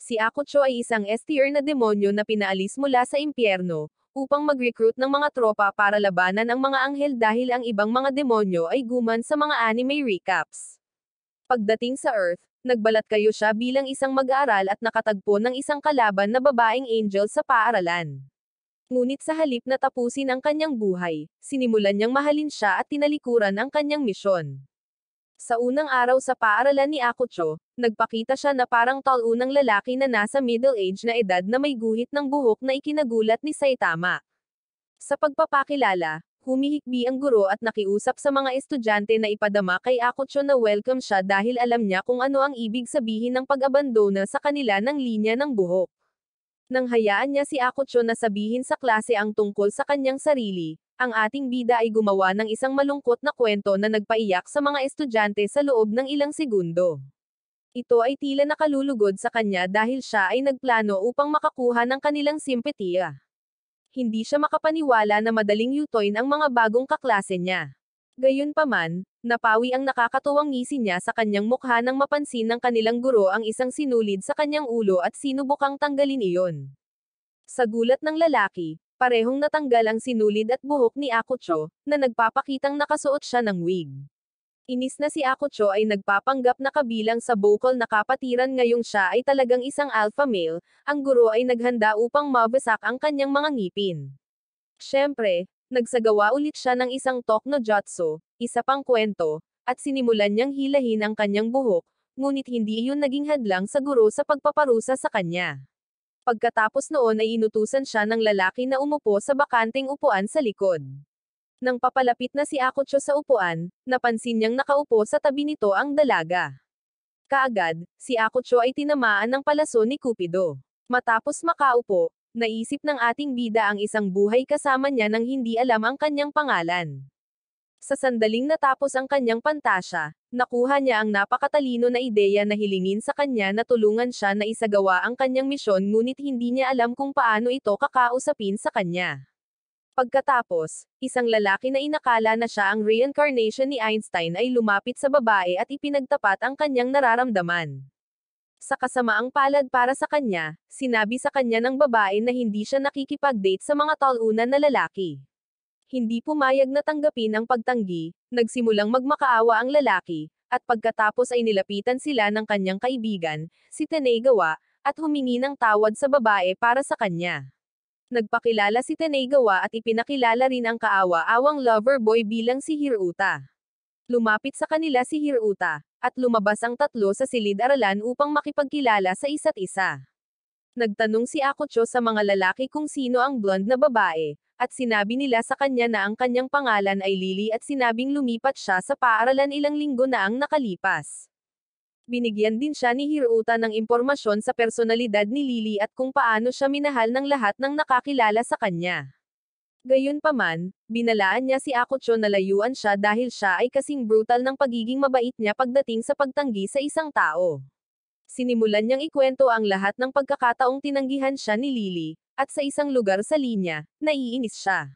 Si Akucho ay isang S-tier na demonyo na pinaalis mula sa impyerno, upang mag-recruit ng mga tropa para labanan ang mga anghel dahil ang ibang mga demonyo ay guman sa mga anime recaps. Pagdating sa Earth, nagbalat kayo siya bilang isang mag-aaral at nakatagpo ng isang kalaban na babaeng angel sa paaralan. Ngunit sa halip na tapusin ang kanyang buhay, sinimulan niyang mahalin siya at tinalikuran ang kanyang misyon. Sa unang araw sa paaralan ni Akucho, nagpakita siya na parang taunang lalaki na nasa middle age na edad na may guhit ng buhok na ikinagulat ni Saitama. Sa pagpapakilala, humihikbi ang guro at nakiusap sa mga estudyante na ipadama kay Akucho na welcome siya dahil alam niya kung ano ang ibig sabihin ng pag-abandona sa kanila ng linya ng buhok. Nang hayaan niya si Akucho na sabihin sa klase ang tungkol sa kanyang sarili, ang ating bida ay gumawa ng isang malungkot na kwento na nagpaiyak sa mga estudyante sa loob ng ilang segundo. Ito ay tila nakalulugod sa kanya dahil siya ay nagplano upang makakuha ng kanilang simpatiya. Hindi siya makapaniwala na madaling yutoin ang mga bagong kaklase niya. Gayunpaman, napawi ang nakakatuwang ngisi niya sa kanyang mukha nang mapansin ng kanilang guro ang isang sinulid sa kanyang ulo at sinubukang tanggalin iyon. Sa gulat ng lalaki, parehong natanggal ang sinulid at buhok ni Akucho, na nagpapakitang nakasuot siya ng wig. Inis na si Akucho ay nagpapanggap na kabilang sa bokal na kapatiran ngayong siya ay talagang isang alpha male, ang guro ay naghanda upang mabasak ang kanyang mga ngipin. Siyempre, nagsagawa ulit siya ng isang talk no jutsu, isa pang kwento, at sinimulan niyang hilahin ang kanyang buhok, ngunit hindi iyon naging hadlang sa guro sa pagpaparusa sa kanya. Pagkatapos noon ay inutusan siya ng lalaki na umupo sa bakanteng upuan sa likod. Nang papalapit na si Akucho sa upuan, napansin niyang nakaupo sa tabi nito ang dalaga. Kaagad, si Akucho ay tinamaan ng palaso ni Cupido. Matapos makaupo, naisip ng ating bida ang isang buhay kasama niya nang hindi alam ang kanyang pangalan. Sa sandaling natapos ang kanyang pantasya, nakuha niya ang napakatalino na ideya na hilingin sa kanya na tulungan siya na isagawa ang kanyang misyon ngunit hindi niya alam kung paano ito kakausapin sa kanya. Pagkatapos, isang lalaki na inakala na siya ang reincarnation ni Einstein ay lumapit sa babae at ipinagtapat ang kanyang nararamdaman. Sa kasamaang palad para sa kanya, sinabi sa kanya ng babae na hindi siya nakikipag-date sa mga talunan na lalaki. Hindi pumayag na tanggapin ang pagtanggi, nagsimulang magmakaawa ang lalaki, at pagkatapos ay nilapitan sila ng kanyang kaibigan, si Tenegawa, at humingi ng tawad sa babae para sa kanya. Nagpakilala si Tenegawa at ipinakilala rin ang kaawa-awang lover boy bilang si Hiruta. Lumapit sa kanila si Hiruta, at lumabas ang tatlo sa silid-aralan upang makipagkilala sa isa't isa. Nagtanong si Akucho sa mga lalaki kung sino ang blonde na babae, at sinabi nila sa kanya na ang kanyang pangalan ay Lily at sinabing lumipat siya sa paaralan ilang linggo na ang nakalipas. Binigyan din siya ni Hiruta ng impormasyon sa personalidad ni Lily at kung paano siya minahal ng lahat ng nakakilala sa kanya. Gayunpaman, binalaan niya si Akucho na layuan siya dahil siya ay kasing brutal ng pagiging mabait niya pagdating sa pagtanggi sa isang tao. Sinimulan niyang ikwento ang lahat ng pagkakataong tinanggihan siya ni Lily, at sa isang lugar sa linya, naiinis siya.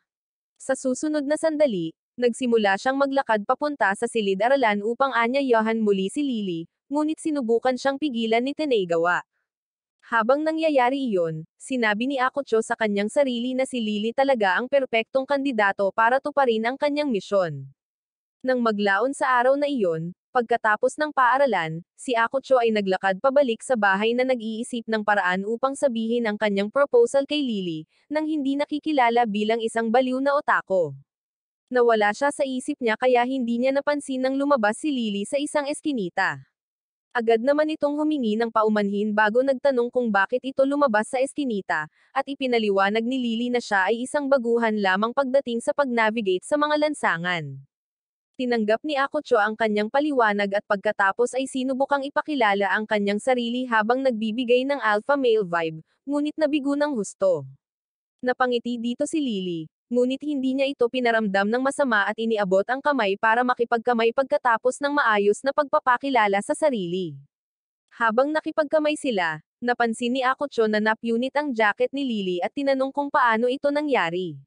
Sa susunod na sandali, nagsimula siyang maglakad papunta sa silid-aralan upang anyayahan muli si Lily, ngunit sinubukan siyang pigilan ni Tenegawa. Habang nangyayari iyon, sinabi ni Akucho sa kanyang sarili na si Lily talaga ang perpektong kandidato para tuparin ang kanyang misyon. Nang maglaon sa araw na iyon, pagkatapos ng paaralan, si Akucho ay naglakad pabalik sa bahay na nag-iisip ng paraan upang sabihin ang kanyang proposal kay Lily, nang hindi nakikilala bilang isang baliw na otako. Nawala siya sa isip niya kaya hindi niya napansin nang lumabas si Lily sa isang eskinita. Agad naman itong humingi ng paumanhin bago nagtanong kung bakit ito lumabas sa eskinita, at ipinaliwanag ni Lily na siya ay isang baguhan lamang pagdating sa pag-navigate sa mga lansangan. Tinanggap ni Akucho ang kanyang paliwanag at pagkatapos ay sinubukang ipakilala ang kanyang sarili habang nagbibigay ng alpha male vibe, ngunit nabigo ng husto. Napangiti dito si Lily, ngunit hindi niya ito pinaramdam ng masama at iniabot ang kamay para makipagkamay pagkatapos ng maayos na pagpapakilala sa sarili. Habang nakipagkamay sila, napansin ni Akucho na napunit ang jacket ni Lily at tinanong kung paano ito nangyari.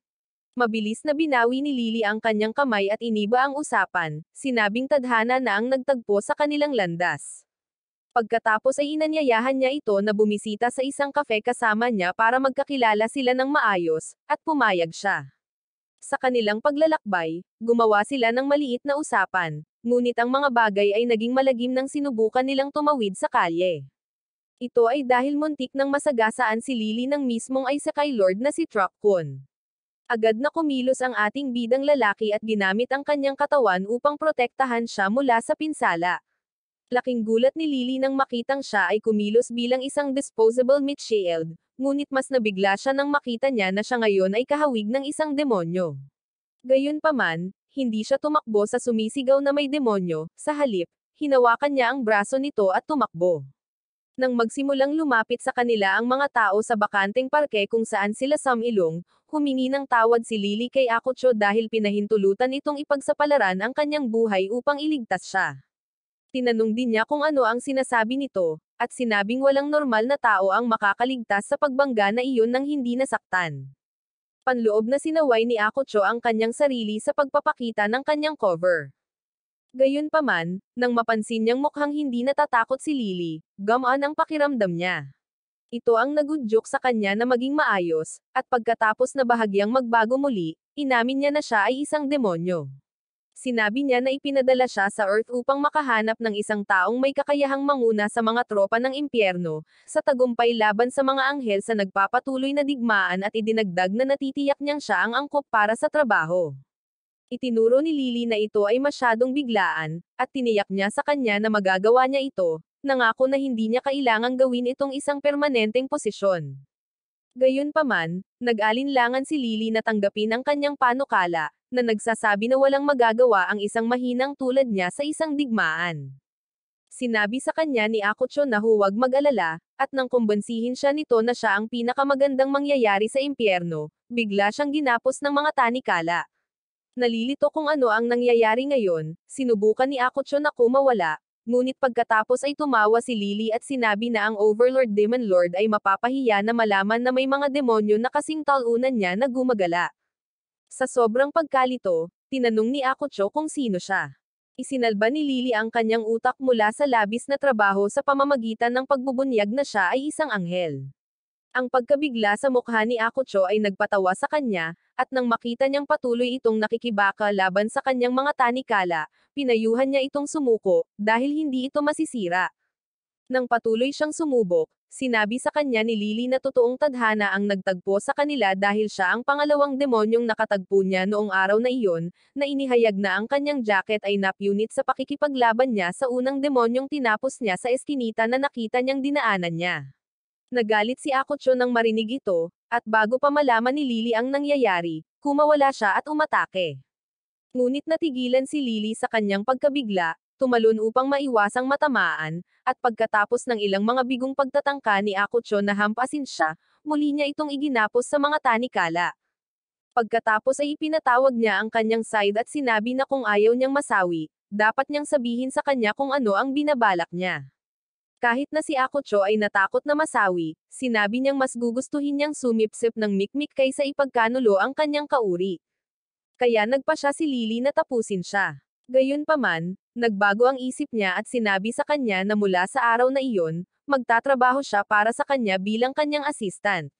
Mabilis na binawi ni Lily ang kanyang kamay at iniba ang usapan, sinabing tadhana na ang nagtagpo sa kanilang landas. Pagkatapos ay inanyayahan niya ito na bumisita sa isang kafe kasama niya para magkakilala sila ng maayos, at pumayag siya. Sa kanilang paglalakbay, gumawa sila ng maliit na usapan, ngunit ang mga bagay ay naging malagim nang sinubukan nilang tumawid sa kalye. Ito ay dahil muntik nang masagasaan si Lily ng mismong ay sakay Lord na si Truck Kun. Agad na kumilos ang ating bidang lalaki at ginamit ang kanyang katawan upang protektahan siya mula sa pinsala. Laking gulat ni Lily nang makitang siya ay kumilos bilang isang disposable meat shield, ngunit mas nabigla siya nang makita niya na siya ngayon ay kahawig ng isang demonyo. Gayunpaman, hindi siya tumakbo sa sumisigaw na may demonyo, sa halip, hinawakan niya ang braso nito at tumakbo. Nang magsimulang lumapit sa kanila ang mga tao sa bakanteng parke kung saan sila sumilong, humingi ng tawad si Lily kay Akutsu dahil pinahintulutan itong ipagsapalaran ang kanyang buhay upang iligtas siya. Tinanong din niya kung ano ang sinasabi nito, at sinabing walang normal na tao ang makakaligtas sa pagbangga na iyon nang hindi nasaktan. Panloob na sinaway ni Akutsu ang kanyang sarili sa pagpapakita ng kanyang cover. Gayunpaman, nang mapansin niyang mukhang hindi natatakot si Lily, gumaan ang pakiramdam niya. Ito ang nagudyok sa kanya na maging maayos, at pagkatapos na bahagyang magbago muli, inamin niya na siya ay isang demonyo. Sinabi niya na ipinadala siya sa Earth upang makahanap ng isang taong may kakayahang manguna sa mga tropa ng impyerno, sa tagumpay laban sa mga anghel sa nagpapatuloy na digmaan at idinagdag na natitiyak niyang siya ang angkop para sa trabaho. Itinuro ni Lily na ito ay masyadong biglaan, at tiniyak niya sa kanya na magagawa niya ito, nangako na hindi niya kailangang gawin itong isang permanenteng posisyon. Gayunpaman, nag-alinlangan si Lily na tanggapin ang kanyang panukala, na nagsasabi na walang magagawa ang isang mahinang tulad niya sa isang digmaan. Sinabi sa kanya ni Akutsu na huwag mag-alala, at nang kumbansihin siya nito na siya ang pinakamagandang mangyayari sa impyerno, bigla siyang ginapos ng mga tanikala. Nalilito kung ano ang nangyayari ngayon, sinubukan ni Akutsu na kumawala, ngunit pagkatapos ay tumawa si Lily at sinabi na ang Overlord Demon Lord ay mapapahiya na malaman na may mga demonyo na kasing talunan niya na gumagala. Sa sobrang pagkalito, tinanong ni Akutsu kung sino siya. Isinalba ni Lily ang kanyang utak mula sa labis na trabaho sa pamamagitan ng pagbubunyag na siya ay isang anghel. Ang pagkabigla sa mukha ni Akutsu ay nagpatawa sa kanya, at nang makita niyang patuloy itong nakikibaka laban sa kanyang mga tanikala, pinayuhan niya itong sumuko, dahil hindi ito masisira. Nang patuloy siyang sumubok, sinabi sa kanya ni Lily na totoong tadhana ang nagtagpo sa kanila dahil siya ang pangalawang demonyong nakatagpo niya noong araw na iyon, na inihayag na ang kanyang jacket ay napunit sa pakikipaglaban niya sa unang demonyong tinapos niya sa eskinita na nakita niyang dinaanan niya. Nagalit si Akutsu nang marinig ito, at bago pa malaman ni Lily ang nangyayari, kumawala siya at umatake. Ngunit natigilan si Lily sa kanyang pagkabigla, tumalon upang maiwasang matamaan, at pagkatapos ng ilang mga bigong pagtatangka ni Akutsu na hampasin siya, muli niya itong iginapos sa mga tanikala. Pagkatapos ay ipinatawag niya ang kanyang side at sinabi na kung ayaw niyang masawi, dapat niyang sabihin sa kanya kung ano ang binabalak niya. Kahit na si Akutsu ay natakot na masawi, sinabi niyang mas gugustuhin niyang sumipsip ng mikmik kaysa ipagkanulo ang kanyang kauri. Kaya nagpa siya si Lily na tapusin siya. Gayunpaman, nagbago ang isip niya at sinabi sa kanya na mula sa araw na iyon, magtatrabaho siya para sa kanya bilang kanyang assistant.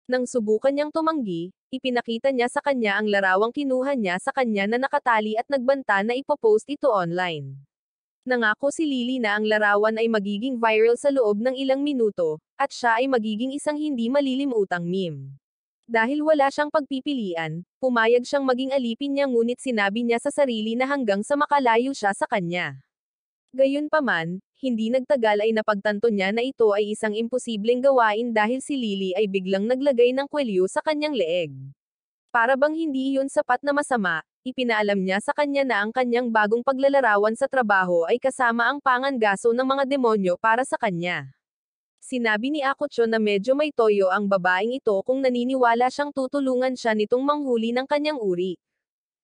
Nang subukan niyang tumanggi, ipinakita niya sa kanya ang larawang kinuha niya sa kanya na nakatali at nagbanta na ipopost ito online. Nangako si Lily na ang larawan ay magiging viral sa loob ng ilang minuto, at siya ay magiging isang hindi malilimutang meme. Dahil wala siyang pagpipilian, pumayag siyang maging alipin niya ngunit sinabi niya sa sarili na hanggang sa makalayo siya sa kanya. Gayunpaman, hindi nagtagal ay napagtanto niya na ito ay isang imposibleng gawain dahil si Lily ay biglang naglagay ng kwelyo sa kanyang leeg. Para bang hindi iyon sapat na masama, ipinaalam niya sa kanya na ang kanyang bagong paglalarawan sa trabaho ay kasama ang pangangaso ng mga demonyo para sa kanya. Sinabi ni Akutsu na medyo may toyo ang babaeng ito kung naniniwala siyang tutulungan siya nitong manghuli ng kanyang uri.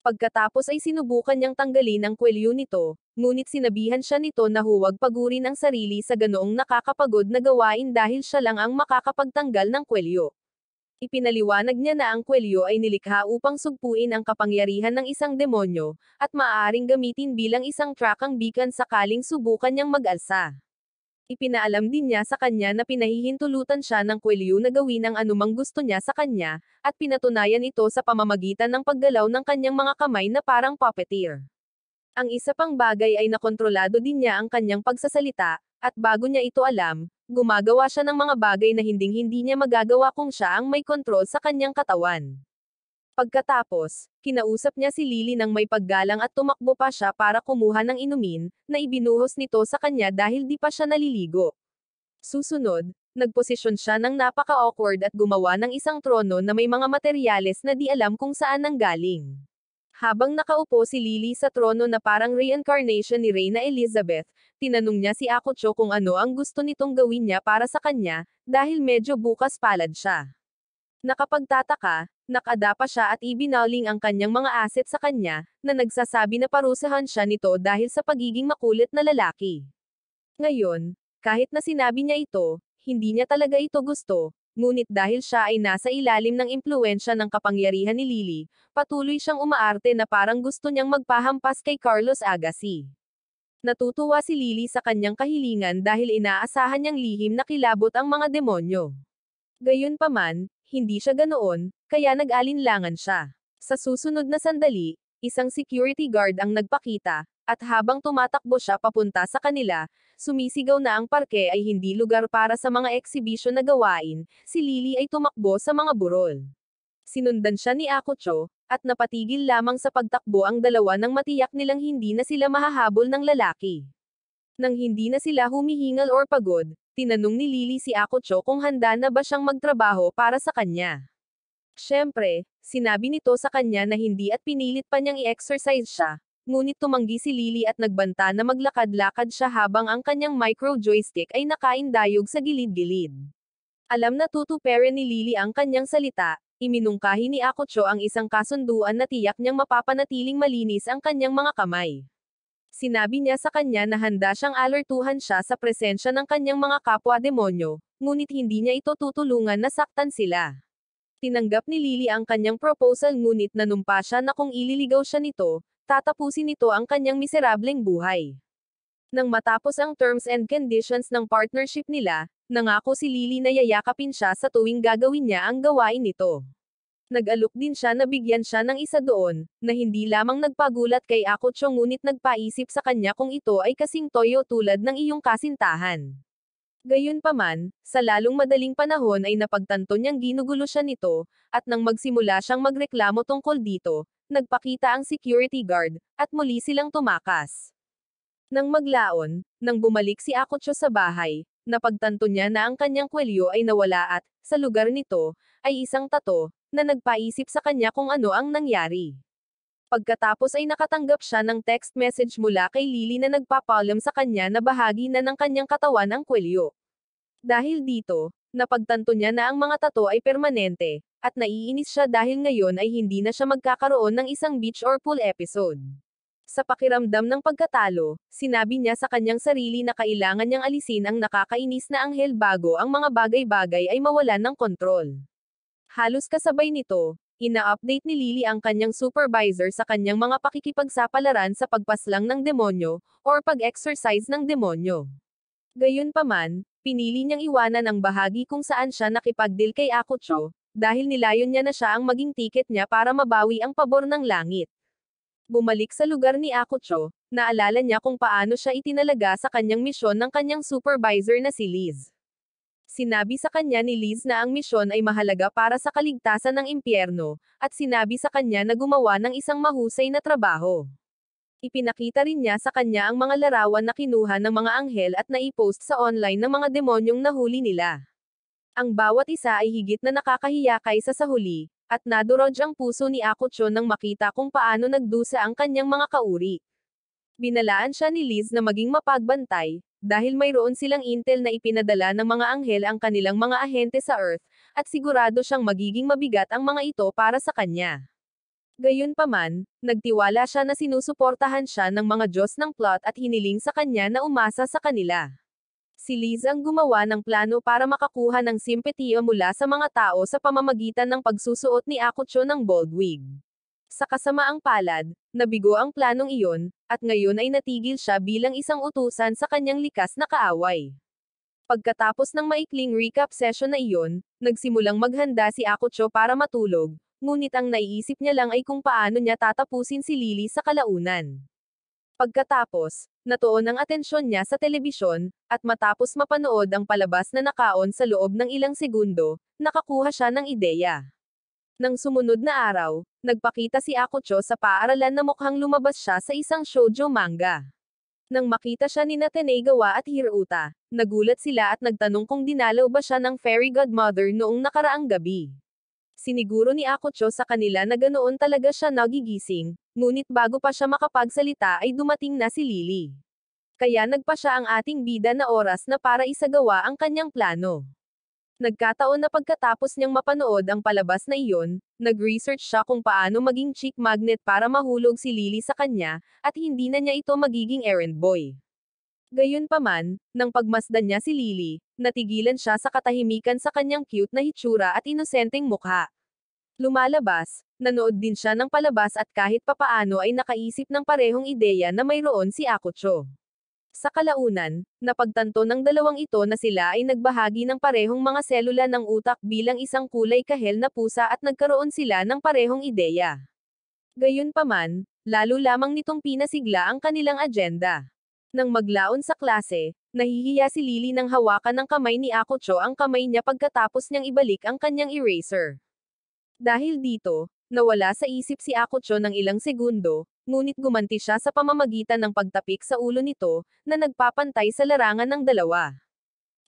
Pagkatapos ay sinubukan niyang tanggalin ang kwelyo nito, ngunit sinabihan siya nito na huwag pagurin ang sarili sa ganoong nakakapagod na gawain dahil siya lang ang makakapagtanggal ng kwelyo. Ipinaliwanag niya na ang kwelyo ay nilikha upang sugpuin ang kapangyarihan ng isang demonyo, at maaaring gamitin bilang isang trakang beacon sakaling subukan niyang mag-alsa. Ipinaalam din niya sa kanya na pinahihintulutan siya ng kwelyo na gawin ang anumang gusto niya sa kanya, at pinatunayan ito sa pamamagitan ng paggalaw ng kanyang mga kamay na parang puppeteer. Ang isa pang bagay ay nakontrolado din niya ang kanyang pagsasalita, at bago niya ito alam, gumagawa siya ng mga bagay na hinding-hindi niya magagawa kung siya ang may kontrol sa kanyang katawan. Pagkatapos, kinausap niya si Lily ng may paggalang at tumakbo pa siya para kumuha ng inumin, na ibinuhos nito sa kanya dahil di pa siya naliligo. Susunod, nagposisyon siya ng napaka-awkward at gumawa ng isang trono na may mga materyales na di alam kung saan nanggaling. Habang nakaupo si Lily sa trono na parang reincarnation ni Reyna Elizabeth, tinanong niya si Akucho kung ano ang gusto nitong gawin niya para sa kanya, dahil medyo bukas palad siya. Nakapagtataka, nakadapa siya at ibinaling ang kanyang mga asset sa kanya, na nagsasabi na parusahan siya nito dahil sa pagiging makulit na lalaki. Ngayon, kahit na sinabi niya ito, hindi niya talaga ito gusto, ngunit dahil siya ay nasa ilalim ng impluwensya ng kapangyarihan ni Lily, patuloy siyang umaarte na parang gusto niyang magpahampas kay Carlos Agassi. Natutuwa si Lily sa kanyang kahilingan dahil inaasahan niyang lihim na kilabot ang mga demonyo. Gayunpaman, hindi siya ganoon, kaya nag-alinlangan siya. Sa susunod na sandali, isang security guard ang nagpakita, at habang tumatakbo siya papunta sa kanila, sumisigaw na ang parke ay hindi lugar para sa mga exhibition na gawain, si Lily ay tumakbo sa mga burol. Sinundan siya ni Akucho, at napatigil lamang sa pagtakbo ang dalawa nang matiyak nilang hindi na sila mahahabol ng lalaki. Nang hindi na sila humihingal or pagod, tinanong ni Lily si Akucho kung handa na ba siyang magtrabaho para sa kanya. Siyempre, sinabi nito sa kanya na hindi at pinilit pa niyang i-exercise siya, ngunit tumanggi si Lily at nagbanta na maglakad-lakad siya habang ang kanyang micro-joystick ay nakaindayog sa gilid-gilid. Alam na tutuperin ni Lily ang kanyang salita, iminungkahi ni Akucho ang isang kasunduan na tiyak niyang mapapanatiling malinis ang kanyang mga kamay. Sinabi niya sa kanya na handa siyang alertuhan siya sa presensya ng kanyang mga kapwa-demonyo, ngunit hindi niya ito tutulungan na saktan sila. Tinanggap ni Lily ang kanyang proposal ngunit nanumpa siya na kung ililigaw siya nito, tatapusin nito ang kanyang miserableng buhay. Nang matapos ang terms and conditions ng partnership nila, nangako si Lily na yayakapin siya sa tuwing gagawin niya ang gawain nito. Nag-alok din siya na bigyan siya ng isa doon, na hindi lamang nagpagulat kay Akucho ngunit nagpaisip sa kanya kung ito ay kasing toyo tulad ng iyong kasintahan. Gayunpaman, sa lalong madaling panahon ay napagtanto niyang ginugulo siya nito, at nang magsimula siyang magreklamo tungkol dito, nagpakita ang security guard, at muli silang tumakas. Nang maglaon, nang bumalik si Akucho sa bahay, napagtanto niya na ang kanyang kwelyo ay nawala at, sa lugar nito, ay isang tato, na nagpaisip sa kanya kung ano ang nangyari. Pagkatapos ay nakatanggap siya ng text message mula kay Lily na nagpapaalam sa kanya na bahagi na ng kanyang katawan ang kwelyo. Dahil dito, napagtanto niya na ang mga tato ay permanente, at naiinis siya dahil ngayon ay hindi na siya magkakaroon ng isang beach or pool episode. Sa pakiramdam ng pagkatalo, sinabi niya sa kanyang sarili na kailangan niyang alisin ang nakakainis na anghel bago ang mga bagay-bagay ay mawalan ng kontrol. Halos kasabay nito, ina-update ni Lily ang kanyang supervisor sa kanyang mga pakikipagsapalaran sa pagpaslang ng demonyo, or pag-exercise ng demonyo. Gayunpaman, pinili niyang iwanan ang bahagi kung saan siya nakipagdeal kay Akucho, dahil nilayon niya na siya ang maging tiket niya para mabawi ang pabor ng langit. Bumalik sa lugar ni Akucho, naalala niya kung paano siya itinalaga sa kanyang misyon ng kanyang supervisor na si Liz. Sinabi sa kanya ni Liz na ang misyon ay mahalaga para sa kaligtasan ng impyerno, at sinabi sa kanya na gumawa ng isang mahusay na trabaho. Ipinakita rin niya sa kanya ang mga larawan na kinuha ng mga anghel at naipost sa online ng mga demonyong nahuli nila. Ang bawat isa ay higit na nakakahiya kaysa sa huli, at nadurog ang puso ni Akucho nang makita kung paano nagdusa ang kanyang mga kauri. Binalaan siya ni Liz na maging mapagbantay, dahil mayroon silang intel na ipinadala ng mga anghel ang kanilang mga ahente sa Earth, at sigurado siyang magiging mabigat ang mga ito para sa kanya. Gayunpaman, nagtiwala siya na sinusuportahan siya ng mga Diyos ng plot at hiniling sa kanya na umasa sa kanila. Si Liz ang gumawa ng plano para makakuha ng simpatiya mula sa mga tao sa pamamagitan ng pagsusuot ni Akucho ng bald wig. Sa kasamaang palad, nabigo ang planong iyon, at ngayon ay natigil siya bilang isang utusan sa kanyang likas na kaaway. Pagkatapos ng maikling recap session na iyon, nagsimulang maghanda si Akucho para matulog, ngunit ang naiisip niya lang ay kung paano niya tatapusin si Lily sa kalaunan. Pagkatapos, natuon ang atensyon niya sa telebisyon, at matapos mapanood ang palabas na nakaon sa loob ng ilang segundo, nakakuha siya ng ideya. Nang sumunod na araw, nagpakita si Akucho sa paaralan na mukhang lumabas siya sa isang shoujo manga. Nang makita siya ni Tenegawa at Hiruta, nagulat sila at nagtanong kung dinalaw ba siya ng fairy godmother noong nakaraang gabi. Siniguro ni Akucho sa kanila na ganoon talaga siya nagigising, ngunit bago pa siya makapagsalita ay dumating na si Lily. Kaya nagpa siya ang ating bida na oras na para isagawa ang kanyang plano. Nagkataon na pagkatapos niyang mapanood ang palabas na iyon, nag-research siya kung paano maging chick magnet para mahulog si Lily sa kanya, at hindi na niya ito magiging errand boy. Gayunpaman, nang pagmasdan niya si Lily, natigilan siya sa katahimikan sa kanyang cute na hitsura at inosenteng mukha. Lumalabas, nanood din siya ng palabas at kahit papaano ay nakaisip ng parehong ideya na mayroon si Akucho. Sa kalaunan, napagtanto ng dalawang ito na sila ay nagbahagi ng parehong mga selula ng utak bilang isang kulay kahel na pusa at nagkaroon sila ng parehong ideya. Gayunpaman, lalo lamang nitong pinasigla ang kanilang agenda. Nang maglaon sa klase, nahihiya si Lily nang hawakan ng kamay ni Akucho ang kamay niya pagkatapos niyang ibalik ang kanyang eraser. Dahil dito, nawala sa isip si Akucho ng ilang segundo, ngunit gumanti siya sa pamamagitan ng pagtapik sa ulo nito, na nagpapantay sa larangan ng dalawa.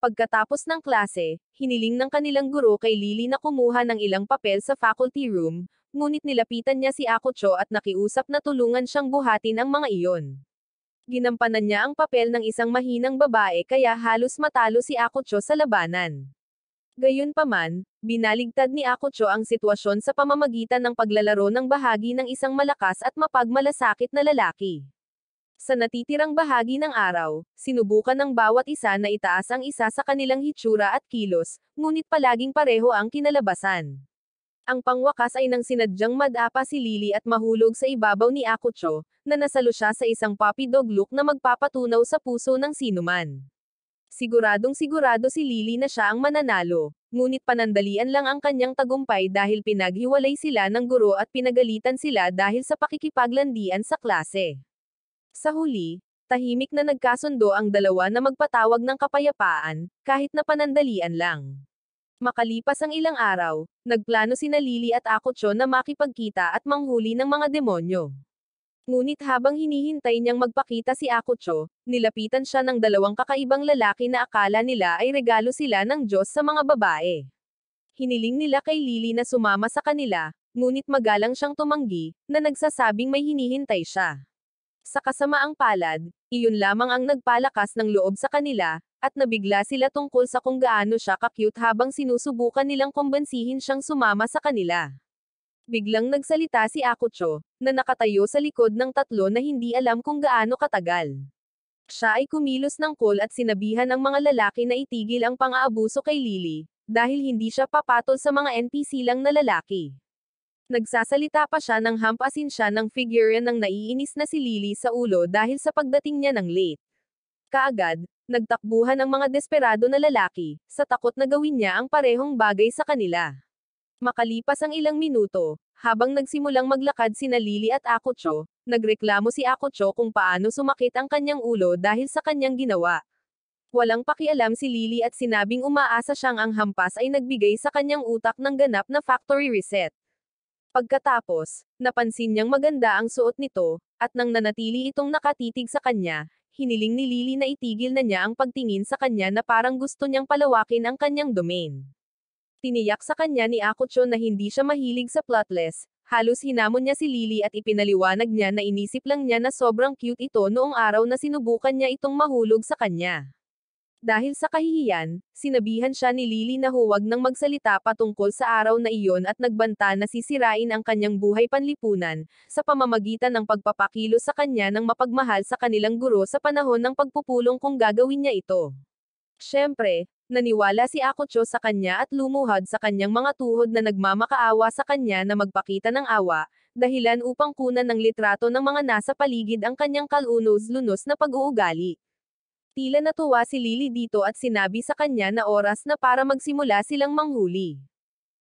Pagkatapos ng klase, hiniling ng kanilang guro kay Lily na kumuha ng ilang papel sa faculty room, ngunit nilapitan niya si Akucho at nakiusap na tulungan siyang buhatin ang mga iyon. Ginampanan niya ang papel ng isang mahinang babae kaya halos matalo si Akucho sa labanan. Gayunpaman, binaligtad ni Akucho ang sitwasyon sa pamamagitan ng paglalaro ng bahagi ng isang malakas at mapagmalasakit na lalaki. Sa natitirang bahagi ng araw, sinubukan ng bawat isa na itaas ang isa sa kanilang hitsura at kilos, ngunit palaging pareho ang kinalabasan. Ang pangwakas ay nang sinadyang madapa si Lily at mahulog sa ibabaw ni Akucho, na nasalo siya sa isang puppy dog look na magpapatunaw sa puso ng sinuman. Siguradong sigurado si Lily na siya ang mananalo, ngunit panandalian lang ang kanyang tagumpay dahil pinaghiwalay sila ng guro at pinagalitan sila dahil sa pakikipaglandian sa klase. Sa huli, tahimik na nagkasundo ang dalawa na magpatawag ng kapayapaan, kahit na panandalian lang. Makalipas ang ilang araw, nagplano sina Lily at Akucho na makipagkita at manghuli ng mga demonyo. Ngunit habang hinihintay niyang magpakita si Akucho, nilapitan siya ng dalawang kakaibang lalaki na akala nila ay regalo sila ng Diyos sa mga babae. Hiniling nila kay Lily na sumama sa kanila, ngunit magalang siyang tumanggi, na nagsasabing may hinihintay siya. Sa kasamaang palad, iyon lamang ang nagpalakas ng loob sa kanila, at nabigla sila tungkol sa kung gaano siya ka-cute habang sinusubukan nilang kumbensihin siyang sumama sa kanila. Biglang nagsalita si Akucho, na nakatayo sa likod ng tatlo na hindi alam kung gaano katagal. Siya ay kumilos ng cool at sinabihan ang mga lalaki na itigil ang pang-aabuso kay Lily, dahil hindi siya papatol sa mga NPC lang na lalaki. Nagsasalita pa siya nang hampasin siya ng figure ng naiinis na si Lily sa ulo dahil sa pagdating niya ng late. Kaagad, nagtakbuhan ang mga desperado na lalaki, sa takot na gawin niya ang parehong bagay sa kanila. Makalipas ang ilang minuto, habang nagsimulang maglakad sina Lily at Akucho, nagreklamo si Akucho kung paano sumakit ang kanyang ulo dahil sa kanyang ginawa. Walang pakialam si Lily at sinabing umaasa siyang ang hampas ay nagbigay sa kanyang utak ng ganap na factory reset. Pagkatapos, napansin niyang maganda ang suot nito, at nang nanatili itong nakatitig sa kanya, hiniling ni Lily na itigil na niya ang pagtingin sa kanya na parang gusto niyang palawakin ang kanyang domain. Tiniyak sa kanya ni Akucho na hindi siya mahilig sa plotless, halos hinamon niya si Lily at ipinaliwanag niya na inisip lang niya na sobrang cute ito noong araw na sinubukan niya itong mahulog sa kanya. Dahil sa kahihiyan, sinabihan siya ni Lily na huwag nang magsalita patungkol sa araw na iyon at nagbanta na sisirain ang kanyang buhay panlipunan, sa pamamagitan ng pagpapakilos sa kanya ng mapagmahal sa kanilang guro sa panahon ng pagpupulong kung gagawin niya ito. Siyempre, naniwala si Akucho sa kanya at lumuhad sa kanyang mga tuhod na nagmamakaawa sa kanya na magpakita ng awa, dahilan upang kunan ng litrato ng mga nasa paligid ang kanyang kalunos-lunos na pag-uugali. Tila natuwa si Lily dito at sinabi sa kanya na oras na para magsimula silang manghuli.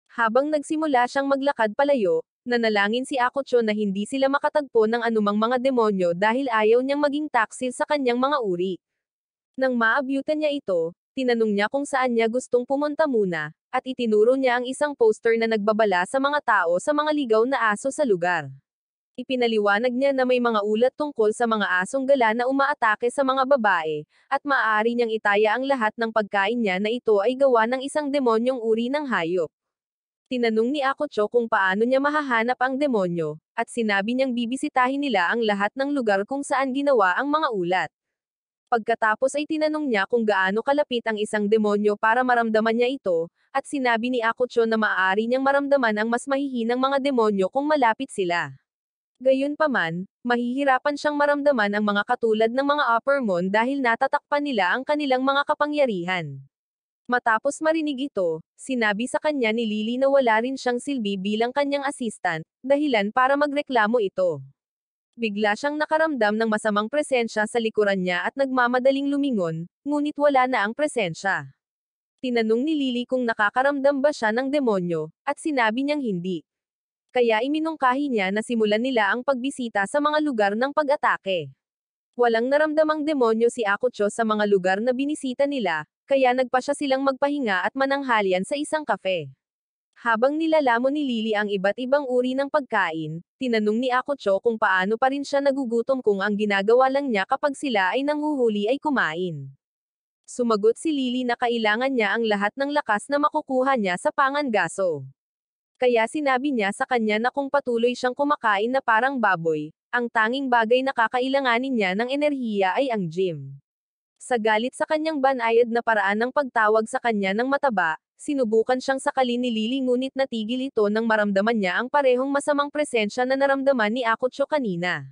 Habang nagsimula siyang maglakad palayo, nanalangin si Akutsu na hindi sila makatagpo ng anumang mga demonyo dahil ayaw niyang maging taksil sa kanyang mga uri. Nang maabyutan niya ito, tinanong niya kung saan niya gustong pumunta muna, at itinuro niya ang isang poster na nagbabala sa mga tao sa mga ligaw na aso sa lugar. Ipinaliwanag niya na may mga ulat tungkol sa mga asong gala na umaatake sa mga babae, at maaari niyang itaya ang lahat ng pagkain niya na ito ay gawa ng isang demonyong uri ng hayop. Tinanong ni Akutsu kung paano niya mahahanap ang demonyo, at sinabi niyang bibisitahin nila ang lahat ng lugar kung saan ginawa ang mga ulat. Pagkatapos ay tinanong niya kung gaano kalapit ang isang demonyo para maramdaman niya ito, at sinabi ni Akutsu na maaari niyang maramdaman ang mas mahihinang mga demonyo kung malapit sila. Gayunpaman, mahihirapan siyang maramdaman ang mga katulad ng mga Uppermon dahil natatakpan nila ang kanilang mga kapangyarihan. Matapos marinig ito, sinabi sa kanya ni Lily na wala rin siyang silbi bilang kanyang assistant, dahilan para magreklamo ito. Bigla siyang nakaramdam ng masamang presensya sa likuran niya at nagmamadaling lumingon, ngunit wala na ang presensya. Tinanong ni Lily kung nakakaramdam ba siya ng demonyo, at sinabi niyang hindi. Kaya iminungkahi niya na simulan nila ang pagbisita sa mga lugar ng pag-atake. Walang naramdamang demonyo si Akutsu sa mga lugar na binisita nila, kaya nagpasya silang magpahinga at mananghalian sa isang kafe. Habang nilalamon ni Lily ang iba't ibang uri ng pagkain, tinanong ni Akutsu kung paano pa rin siya nagugutom kung ang ginagawa lang niya kapag sila ay nanghuhuli ay kumain. Sumagot si Lily na kailangan niya ang lahat ng lakas na makukuha niya sa pangangaso. Kaya sinabi niya sa kanya na kung patuloy siyang kumakain na parang baboy, ang tanging bagay na kakailanganin niya ng enerhiya ay ang gym. Sa galit sa kanyang banayad na paraan ng pagtawag sa kanya ng mataba, sinubukan siyang sakalin ni Lily ngunit natigil ito nang maramdaman niya ang parehong masamang presensya na naramdaman ni Akutsu kanina.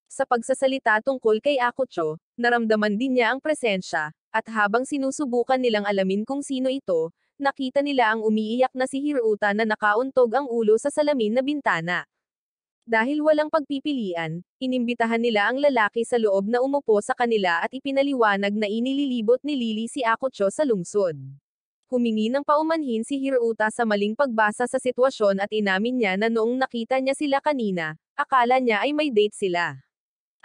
Sa pagsasalita tungkol kay Akutsu, naramdaman din niya ang presensya, at habang sinusubukan nilang alamin kung sino ito, nakita nila ang umiiyak na si Hiruta na nakauntog ang ulo sa salamin na bintana. Dahil walang pagpipilian, inimbitahan nila ang lalaki sa loob na umupo sa kanila at ipinaliwanag na inililibot ni Lily si Akutsu sa lungsod. Humingi ng paumanhin si Hiruta sa maling pagbasa sa sitwasyon at inamin niya na noong nakita niya sila kanina, akala niya ay may date sila.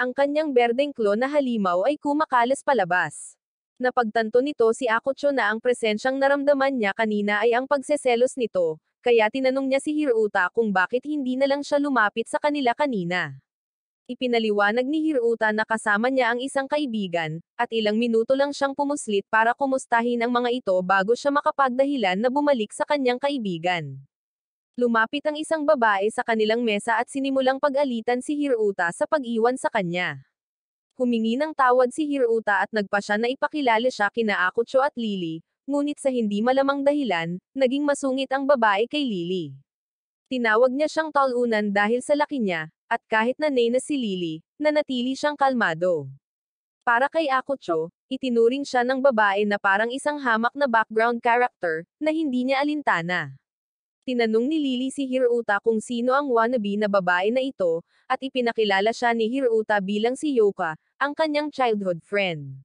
Ang kanyang berdeng klo na halimaw ay kumakalas palabas. Napagtanto nito si Akutsu na ang presensyang naramdaman niya kanina ay ang pagseselos nito, kaya tinanong niya si Hiruta kung bakit hindi na lang siya lumapit sa kanila kanina. Ipinaliwanag ni Hiruta na kasama niya ang isang kaibigan, at ilang minuto lang siyang pumuslit para kumustahin ang mga ito bago siya makapagdahilan na bumalik sa kanyang kaibigan. Lumapit ang isang babae sa kanilang mesa at sinimulang pag-alitan si Hiruta sa pag-iwan sa kanya. Humingi ng tawad si Hiruta at nagpasya na ipakilala siya kina Akutsu at Lily, ngunit sa hindi malamang dahilan, naging masungit ang babae kay Lily. Tinawag niya siyang talunan dahil sa laki niya, at kahit nanay na si Lily, nanatili siyang kalmado. Para kay Akutsu, itinuring siya ng babae na parang isang hamak na background character, na hindi niya alintana. Tinanong ni Lily si Hiruta kung sino ang wannabe na babae na ito, at ipinakilala siya ni Hiruta bilang si Yoka, ang kanyang childhood friend.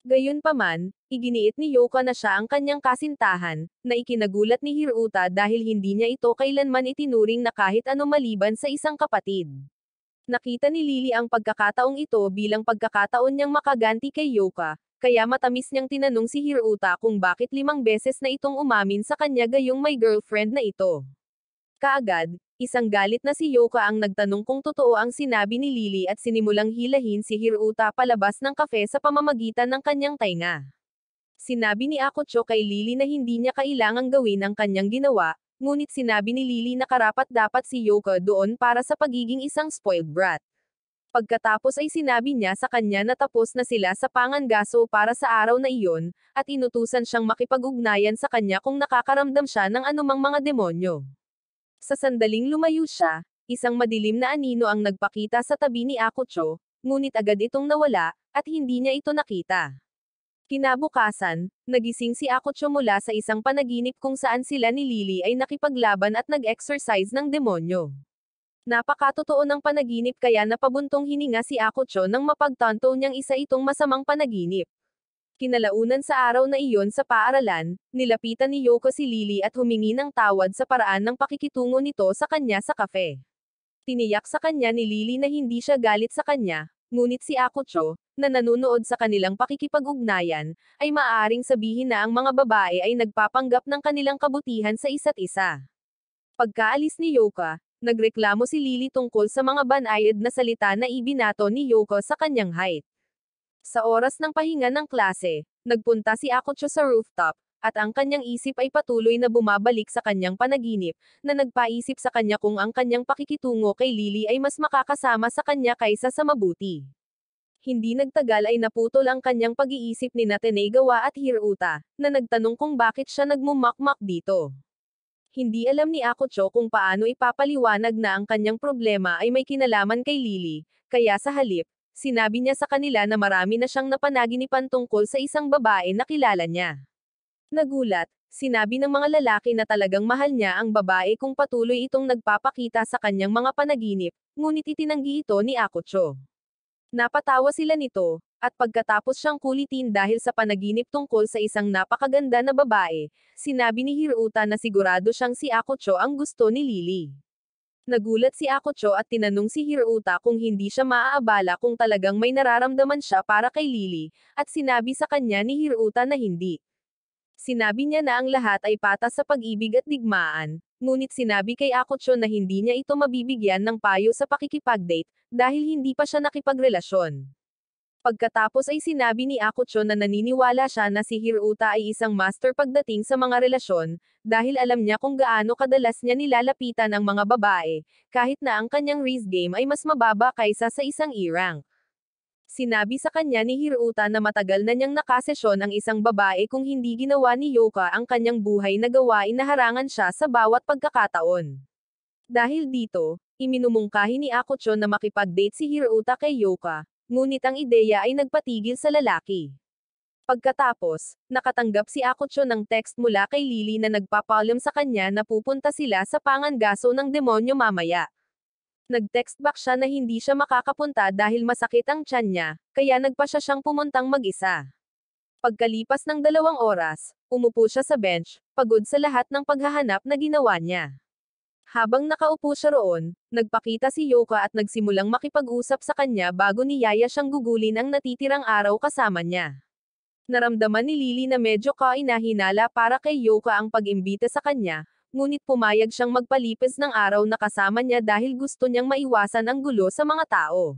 Gayunpaman, iginiit ni Yoka na siya ang kanyang kasintahan, na ikinagulat ni Hiruta dahil hindi niya ito kailanman itinuring na kahit ano maliban sa isang kapatid. Nakita ni Lily ang pagkakataong ito bilang pagkakataon niyang makaganti kay Yoka, kaya matamis niyang tinanong si Hiruta kung bakit 5 beses na itong umamin sa kanya gayong may girlfriend na ito. Kaagad, isang galit na si Yoka ang nagtanong kung totoo ang sinabi ni Lily at sinimulang hilahin si Hiruta palabas ng kafe sa pamamagitan ng kanyang tainga. Sinabi ni Akutsu kay Lily na hindi niya kailangang gawin ang kanyang ginawa, ngunit sinabi ni Lily na karapat-dapat si Yoka doon para sa pagiging isang spoiled brat. Pagkatapos ay sinabi niya sa kanya na tapos na sila sa pangangaso para sa araw na iyon, at inutusan siyang makipag-ugnayan sa kanya kung nakakaramdam siya ng anumang mga demonyo. Sa sandaling lumayo siya, isang madilim na anino ang nagpakita sa tabi ni Akutsu, ngunit agad itong nawala, at hindi niya ito nakita. Kinabukasan, nagising si Akutsu mula sa isang panaginip kung saan sila ni Lily ay nakipaglaban at nag-exercise ng demonyo. Napakatotoo ng panaginip kaya napabuntong hininga si Akutsu nang mapagtanto niyang isa itong masamang panaginip. Kinalaunan sa araw na iyon sa paaralan, nilapitan ni Yoko si Lily at humingi ng tawad sa paraan ng pakikitungo nito sa kanya sa kafe. Tiniyak sa kanya ni Lily na hindi siya galit sa kanya, ngunit si Akucho, na nanunood sa kanilang pakikipag-ugnayan, ay maaaring sabihin na ang mga babae ay nagpapanggap ng kanilang kabutihan sa isa't isa. Pagkaalis ni Yoka, nagreklamo si Lily tungkol sa mga banayad na salita na ibinato ni Yoko sa kanyang height. Sa oras ng pahinga ng klase, nagpunta si Akucho sa rooftop, at ang kanyang isip ay patuloy na bumabalik sa kanyang panaginip, na nagpaisip sa kanya kung ang kanyang pakikitungo kay Lily ay mas makakasama sa kanya kaysa sa mabuti. Hindi nagtagal ay naputol ang kanyang pag-iisip ni Tenegawa at Hiruta, na nagtanong kung bakit siya nagmumakmak dito. Hindi alam ni Akucho kung paano ipapaliwanag na ang kanyang problema ay may kinalaman kay Lily, kaya sa halip, sinabi niya sa kanila na marami na siyang napanaginipan tungkol sa isang babae na kilala niya. Nagulat, sinabi ng mga lalaki na talagang mahal niya ang babae kung patuloy itong nagpapakita sa kanyang mga panaginip, ngunit itinanggi ito ni Akucho. Napatawa sila nito, at pagkatapos siyang kulitin dahil sa panaginip tungkol sa isang napakaganda na babae, sinabi ni Hiruta na sigurado siyang si Akucho ang gusto ni Lily. Nagulat si Akucho at tinanong si Hiruta kung hindi siya maaabala kung talagang may nararamdaman siya para kay Lily, at sinabi sa kanya ni Hiruta na hindi. Sinabi niya na ang lahat ay patas sa pag-ibig at digmaan, ngunit sinabi kay Akucho na hindi niya ito mabibigyan ng payo sa pakikipag-date, dahil hindi pa siya nakipagrelasyon. Pagkatapos ay sinabi ni Akucho na naniniwala siya na si Hiruta ay isang master pagdating sa mga relasyon, dahil alam niya kung gaano kadalas niya nilalapitan ang mga babae, kahit na ang kanyang raise game ay mas mababa kaysa sa isang E-rank. Sinabi sa kanya ni Hiruta na matagal na niyang nakasesyon ang isang babae kung hindi ginawa ni Yoka ang kanyang buhay na gawain na harangan siya sa bawat pagkakataon. Dahil dito, iminumungkahi ni Akucho na makipag-date si Hiruta kay Yoka, ngunit ang ideya ay nagpatigil sa lalaki. Pagkatapos, nakatanggap si Akucho ng text mula kay Lily na nagpapaalam sa kanya na pupunta sila sa pangangaso ng demonyo mamaya. Nag-text back siya na hindi siya makakapunta dahil masakit ang tiyan niya, kaya nagpa siya siyang pumuntang mag-isa. Pagkalipas ng 2 oras, umupo siya sa bench, pagod sa lahat ng paghahanap na ginawa niya. Habang nakaupo siya roon, nagpakita si Yoka at nagsimulang makipag-usap sa kanya bago niyaya siyang gugulin ang natitirang araw kasama niya. Naramdaman ni Lily na medyo kainahinala para kay Yoka ang pag-imbita sa kanya, ngunit pumayag siyang magpalipis ng araw na kasama niya dahil gusto niyang maiwasan ang gulo sa mga tao.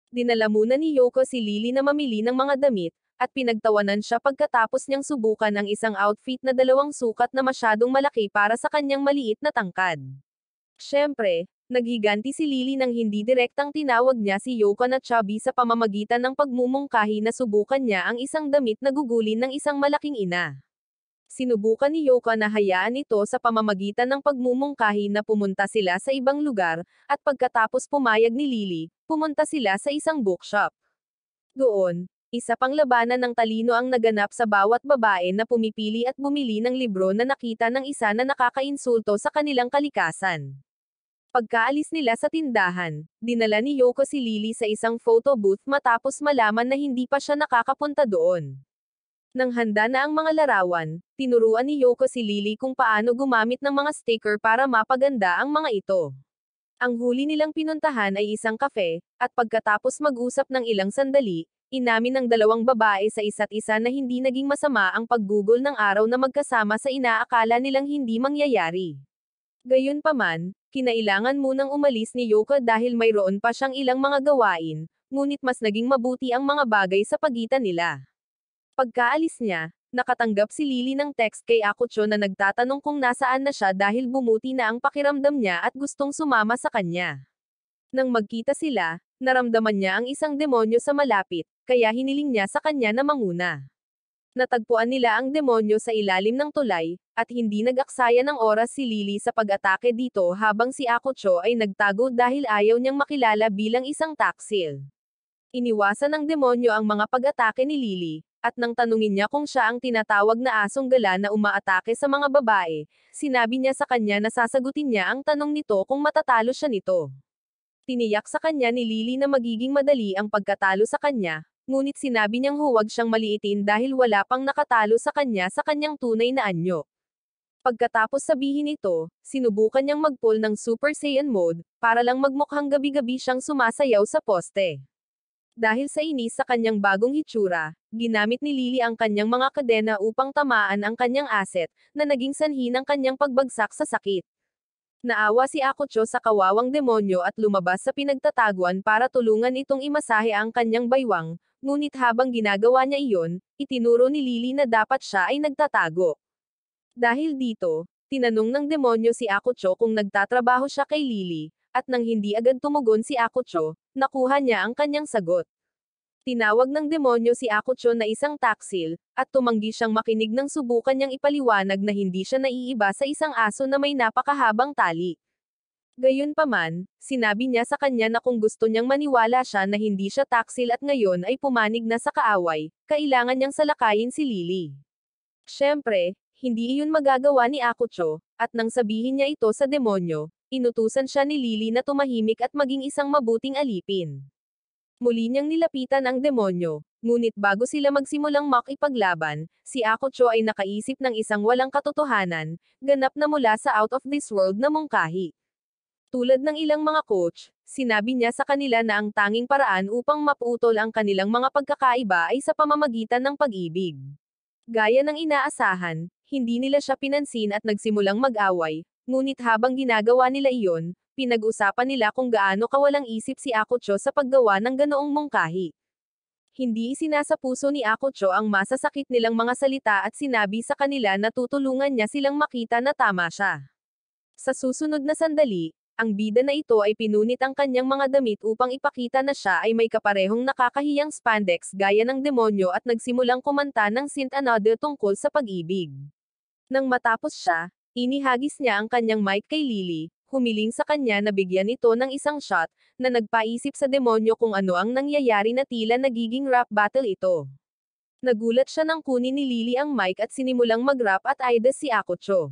Dinala muna ni Yoka si Lily na mamili ng mga damit, at pinagtawanan siya pagkatapos niyang subukan ang isang outfit na 2 sukat na masyadong malaki para sa kanyang maliit na tangkad. Siyempre, naghiganti si Lily nang hindi direktang tinawag niya si Yoka na chubby sa pamamagitan ng pagmumungkahi na subukan niya ang isang damit na gugulin ng isang malaking ina. Sinubukan ni Yoka na hayaan ito sa pamamagitan ng pagmumungkahi na pumunta sila sa ibang lugar, at pagkatapos pumayag ni Lily, pumunta sila sa isang bookshop. Doon, isa pang labanan ng talino ang naganap sa bawat babae na pumipili at bumili ng libro na nakita ng isa na nakakainsulto sa kanilang kalikasan. Pagkaalis nila sa tindahan, dinala ni Yoko si Lily sa isang photo booth matapos malaman na hindi pa siya nakakapunta doon. Nang handa na ang mga larawan, tinuruan ni Yoko si Lily kung paano gumamit ng mga sticker para mapaganda ang mga ito. Ang huli nilang pinuntahan ay isang kafe, at pagkatapos mag-usap ng ilang sandali, inamin ng 2 babae sa isa't isa na hindi naging masama ang paggugol ng araw na magkasama sa inaakala nilang hindi mangyayari. Gayunpaman, kinailangan munang umalis ni Yoka dahil mayroon pa siyang ilang mga gawain, ngunit mas naging mabuti ang mga bagay sa pagitan nila. Pagkaalis niya, nakatanggap si Lily ng text kay Akucho na nagtatanong kung nasaan na siya dahil bumuti na ang pakiramdam niya at gustong sumama sa kanya. Nang magkita sila, naramdaman niya ang isang demonyo sa malapit, kaya hiniling niya sa kanya na manguna. Natagpuan nila ang demonyo sa ilalim ng tulay, at hindi nag-aksaya ng oras si Lily sa pag-atake dito habang si Akucho ay nagtago dahil ayaw niyang makilala bilang isang taksil. Iniwasan ng demonyo ang mga pag-atake ni Lily, at nang tanungin niya kung siya ang tinatawag na asong gala na umaatake sa mga babae, sinabi niya sa kanya na sasagutin niya ang tanong nito kung matatalo siya nito. Tiniyak sa kanya ni Lily na magiging madali ang pagkatalo sa kanya, ngunit sinabi niyang huwag siyang maliitin dahil wala pang nakatalo sa kanyang tunay na anyo. Pagkatapos sabihin ito, sinubukan niyang mag-pull ng Super Saiyan mode, para lang magmukhang gabi-gabi siyang sumasayaw sa poste. Dahil sa inis sa kanyang bagong hitsura, ginamit ni Lily ang kanyang mga kadena upang tamaan ang kanyang asset, na naging sanhi ng kanyang pagbagsak sa sakit. Naawa si Akucho sa kawawang demonyo at lumabas sa pinagtataguan para tulungan itong imasahe ang kanyang baywang, ngunit habang ginagawa niya iyon, itinuro ni Lily na dapat siya ay nagtatago. Dahil dito, tinanong ng demonyo si Akucho kung nagtatrabaho siya kay Lily, at nang hindi agad tumugon si Akucho, nakuha niya ang kanyang sagot. Tinawag ng demonyo si Akucho na isang taksil, at tumanggi siyang makinig nang subukan niyang ipaliwanag na hindi siya naiiba sa isang aso na may napakahabang tali. Gayunpaman, sinabi niya sa kanya na kung gusto niyang maniwala siya na hindi siya taksil at ngayon ay pumanig na sa kaaway, kailangan niyang salakayin si Lily. Siyempre, hindi iyon magagawa ni Akucho, at nang sabihin niya ito sa demonyo, inutusan siya ni Lily na tumahimik at maging isang mabuting alipin. Muli niyang nilapitan ang demonyo, ngunit bago sila magsimulang makipaglaban, si Akucho ay nakaisip ng isang walang katotohanan, ganap na mula sa out of this world na mungkahi. Tulad ng ilang mga coach, sinabi niya sa kanila na ang tanging paraan upang maputol ang kanilang mga pagkakaiba ay sa pamamagitan ng pag-ibig. Gaya ng inaasahan, hindi nila siya pinansin at nagsimulang mag-away, ngunit habang ginagawa nila iyon, pinag-usapan nila kung gaano kawalang isip si Akucho sa paggawa ng ganoong mungkahi. Hindi isinasapuso ni Akucho ang masasakit nilang mga salita at sinabi sa kanila na tutulungan niya silang makita na tama siya. Sa susunod na sandali, ang bida na ito ay pinunit ang kanyang mga damit upang ipakita na siya ay may kaparehong nakakahiyang spandex gaya ng demonyo at nagsimulang kumanta ng synth another tungkol sa pag-ibig. Nang matapos siya, inihagis niya ang kanyang mic kay Lily, humiling sa kanya na bigyan ito ng isang shot, na nagpaisip sa demonyo kung ano ang nangyayari na tila nagiging rap battle ito. Nagulat siya nang kunin ni Lily ang mic at sinimulang mag-rap at aidas si Akucho.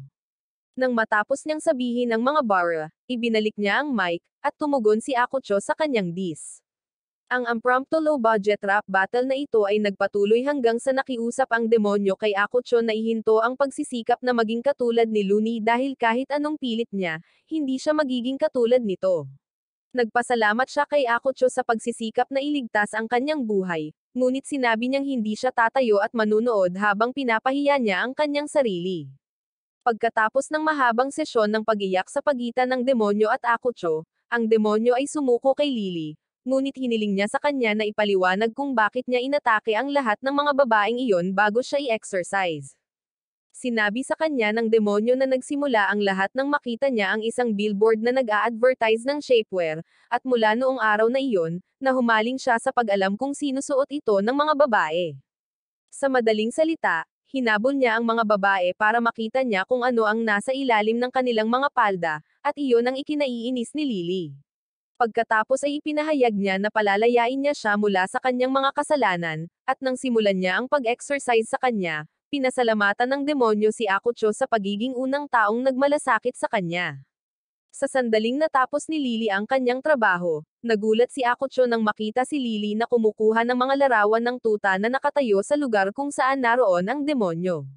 Nang matapos niyang sabihin ang mga bara, ibinalik niya ang mic, at tumugon si Akucho sa kanyang diss. Ang impromptu low-budget rap battle na ito ay nagpatuloy hanggang sa nakiusap ang demonyo kay Akucho na ihinto ang pagsisikap na maging katulad ni Looney dahil kahit anong pilit niya, hindi siya magiging katulad nito. Nagpasalamat siya kay Akucho sa pagsisikap na iligtas ang kanyang buhay, ngunit sinabi niyang hindi siya tatayo at manunood habang pinapahiya niya ang kanyang sarili. Pagkatapos ng mahabang sesyon ng pag-iyak sa pagitan ng demonyo at Akucho, ang demonyo ay sumuko kay Lily, ngunit hiniling niya sa kanya na ipaliwanag kung bakit niya inatake ang lahat ng mga babaeng iyon bago siya i-exercise. Sinabi sa kanya ng demonyo na nagsimula ang lahat nang makita niya ang isang billboard na nag-a-advertise ng shapewear, at mula noong araw na iyon, na humaling siya sa pag-alam kung sino suot ito ng mga babae. Sa madaling salita, hinabol niya ang mga babae para makita niya kung ano ang nasa ilalim ng kanilang mga palda, at iyon ang ikinaiinis ni Lily. Pagkatapos ay ipinahayag niya na palalayain niya siya mula sa kanyang mga kasalanan, at nang simulan niya ang pag-exercise sa kanya, pinasalamatan ng demonyo si Akucho sa pagiging unang taong nagmalasakit sa kanya. Sa sandaling natapos ni Lily ang kanyang trabaho, nagulat si Akucho nang makita si Lily na kumukuha ng mga larawan ng tuta na nakatayo sa lugar kung saan naroon ang demonyo.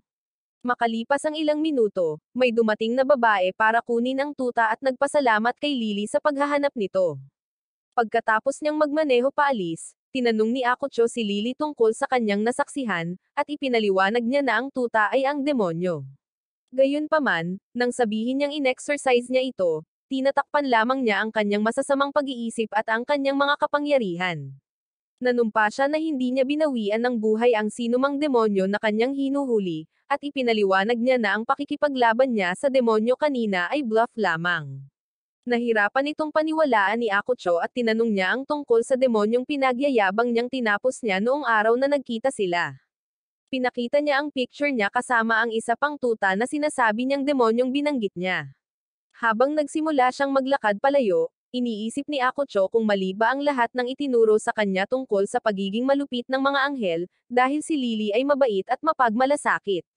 Makalipas ang ilang minuto, may dumating na babae para kunin ang tuta at nagpasalamat kay Lily sa paghahanap nito. Pagkatapos niyang magmaneho paalis, tinanong ni Akucho si Lily tungkol sa kanyang nasaksihan, at ipinaliwanag niya na ang tuta ay ang demonyo. Gayunpaman, nang sabihin niyang in-exercise niya ito, tinatakpan lamang niya ang kanyang masasamang pag-iisip at ang kanyang mga kapangyarihan. Nanumpa siya na hindi niya binawian ng buhay ang sinumang demonyo na kanyang hinuhuli, at ipinaliwanag niya na ang pakikipaglaban niya sa demonyo kanina ay bluff lamang. Nahirapan itong paniwalaan ni Akucho at tinanong niya ang tungkol sa demonyong pinagyayabang niyang tinapos niya noong araw na nagkita sila. Pinakita niya ang picture niya kasama ang isa pang tuta na sinasabi niyang demonyong binanggit niya. Habang nagsimula siyang maglakad palayo, iniisip ni Akucho kung mali ba ang lahat ng itinuro sa kanya tungkol sa pagiging malupit ng mga anghel, dahil si Lily ay mabait at mapagmalasakit.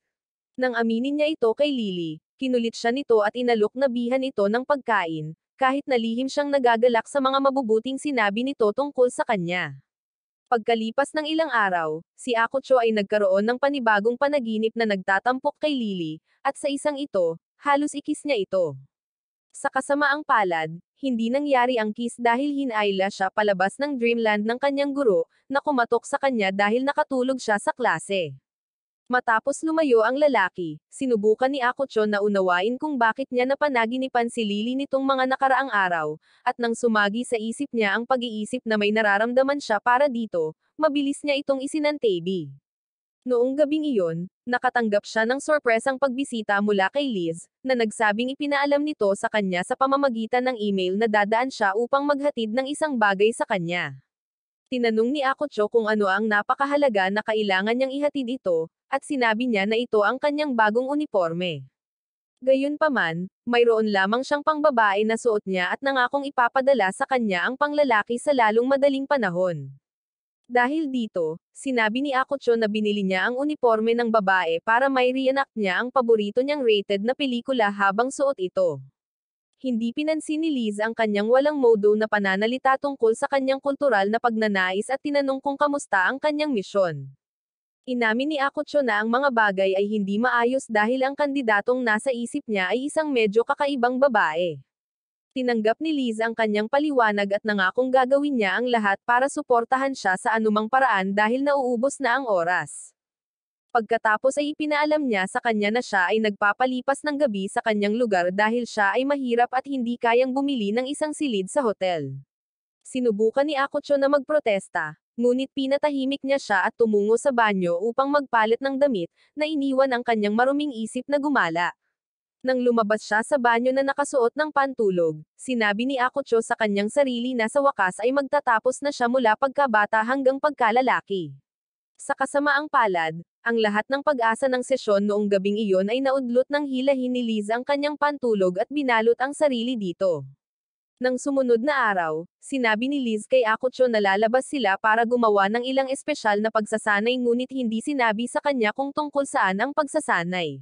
Nang aminin niya ito kay Lily, kinulit siya nito at inalok na bihan ito ng pagkain, kahit na lihim siyang nagagalak sa mga mabubuting sinabi nito tungkol sa kanya. Pagkalipas ng ilang araw, si Akucho ay nagkaroon ng panibagong panaginip na nagtatampok kay Lily, at sa isang ito, halos ikis niya ito. Sa kasamaang palad, hindi nangyari ang kiss dahil hinayla siya palabas ng dreamland ng kanyang guro, na kumatok sa kanya dahil nakatulog siya sa klase. Matapos lumayo ang lalaki, sinubukan ni Akucho na unawain kung bakit niya napanaginipan si Lily nitong mga nakaraang araw, at nang sumagi sa isip niya ang pag-iisip na may nararamdaman siya para dito, mabilis niya itong isinantabi. Noong gabing iyon, nakatanggap siya ng sorpresang pagbisita mula kay Liz, na nagsabing ipinaalam nito sa kanya sa pamamagitan ng email na dadaan siya upang maghatid ng isang bagay sa kanya. Tinanong ni Akucho kung ano ang napakahalaga na kailangan niyang ihatid ito, at sinabi niya na ito ang kanyang bagong uniforme. Gayunpaman, mayroon lamang siyang pangbabae na suot niya at nangakong ipapadala sa kanya ang panglalaki sa lalong madaling panahon. Dahil dito, sinabi ni Akucho na binili niya ang uniforme ng babae para may reenact niya ang paborito niyang rated na pelikula habang suot ito. Hindi pinansin ni Liz ang kanyang walang modo na pananalita tungkol sa kanyang kultural na pagnanais at tinanong kung kamusta ang kanyang misyon. Inamin ni Akucho na ang mga bagay ay hindi maayos dahil ang kandidatong nasa isip niya ay isang medyo kakaibang babae. Tinanggap ni Liz ang kanyang paliwanag at nangakong gagawin niya ang lahat para suportahan siya sa anumang paraan dahil nauubos na ang oras. Pagkatapos ay ipinaalam niya sa kanya na siya ay nagpapalipas ng gabi sa kanyang lugar dahil siya ay mahirap at hindi kayang bumili ng isang silid sa hotel. Sinubukan ni Akucho na magprotesta, ngunit pinatahimik niya siya at tumungo sa banyo upang magpalit ng damit, na iniwan ang kanyang maruming isip na gumala. Nang lumabas siya sa banyo na nakasuot ng pantulog, sinabi ni Akucho sa kanyang sarili na sa wakas ay magtatapos na siya mula pagkabata hanggang pagkalalaki. Sa kasamaang palad, ang lahat ng pag-asa ng sesyon noong gabing iyon ay naudlot ng hilahin ni Liz ang kanyang pantulog at binalot ang sarili dito. Nang sumunod na araw, sinabi ni Liz kay Akucho na lalabas sila para gumawa ng ilang espesyal na pagsasanay ngunit hindi sinabi sa kanya kung tungkol saan ang pagsasanay.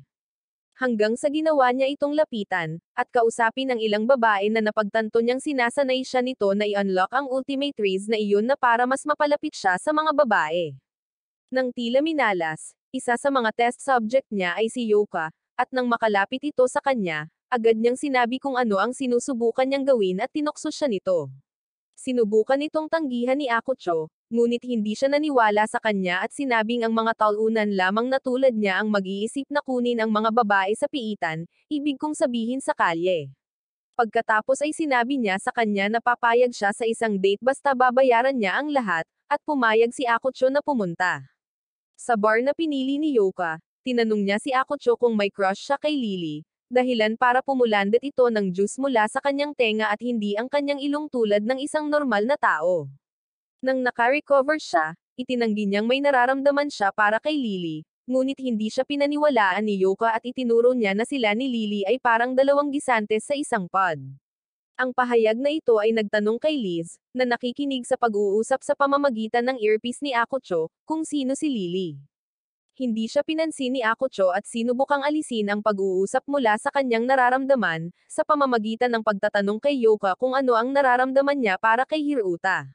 Hanggang sa ginawa niya itong lapitan, at kausapin ang ilang babae na napagtanto niyang sinasanay siya nito na i-unlock ang ultimate raise na iyon na para mas mapalapit siya sa mga babae. Nang tila minalas, isa sa mga test subject niya ay si Yoka, at nang makalapit ito sa kanya, agad niyang sinabi kung ano ang sinusubukan niyang gawin at tinukso siya nito. Sinubukan itong tanggihan ni Akucho, ngunit hindi siya naniwala sa kanya at sinabing ang mga talunan lamang na tulad niya ang mag-iisip na kunin ang mga babae sa piitan, ibig kong sabihin sa kalye. Pagkatapos ay sinabi niya sa kanya na papayag siya sa isang date basta babayaran niya ang lahat, at pumayag si Akucho na pumunta. Sa bar na pinili ni Yoka, tinanong niya si Akucho kung may crush siya kay Lily, dahilan para pumulandet ito ng juice mula sa kanyang tenga at hindi ang kanyang ilong tulad ng isang normal na tao. Nang naka-recover siya, itinanggi niyang may nararamdaman siya para kay Lily, ngunit hindi siya pinaniwalaan ni Yoka at itinuro niya na sila ni Lily ay parang dalawang gisantes sa isang pod. Ang pahayag na ito ay nagtanong kay Liz, na nakikinig sa pag-uusap sa pamamagitan ng earpiece ni Akucho, kung sino si Lily. Hindi siya pinansin ni Akucho at sinubukang alisin ang pag-uusap mula sa kanyang nararamdaman, sa pamamagitan ng pagtatanong kay Yoka kung ano ang nararamdaman niya para kay Hiruta.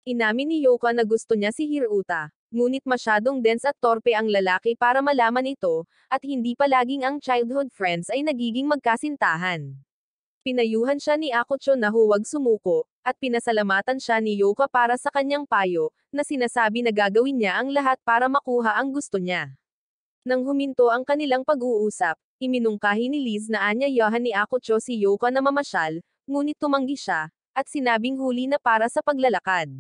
Inamin ni Yoka na gusto niya si Hiruta, ngunit masyadong dense at torpe ang lalaki para malaman ito, at hindi palaging ang childhood friends ay nagiging magkasintahan. Pinayuhan siya ni Akucho na huwag sumuko, at pinasalamatan siya ni Yoka para sa kanyang payo, na sinasabi na gagawin niya ang lahat para makuha ang gusto niya. Nang huminto ang kanilang pag-uusap, iminungkahi ni Liz na aanyayahan ni Akucho si Yoka na mamasyal, ngunit tumanggi siya, at sinabing huli na para sa paglalakad.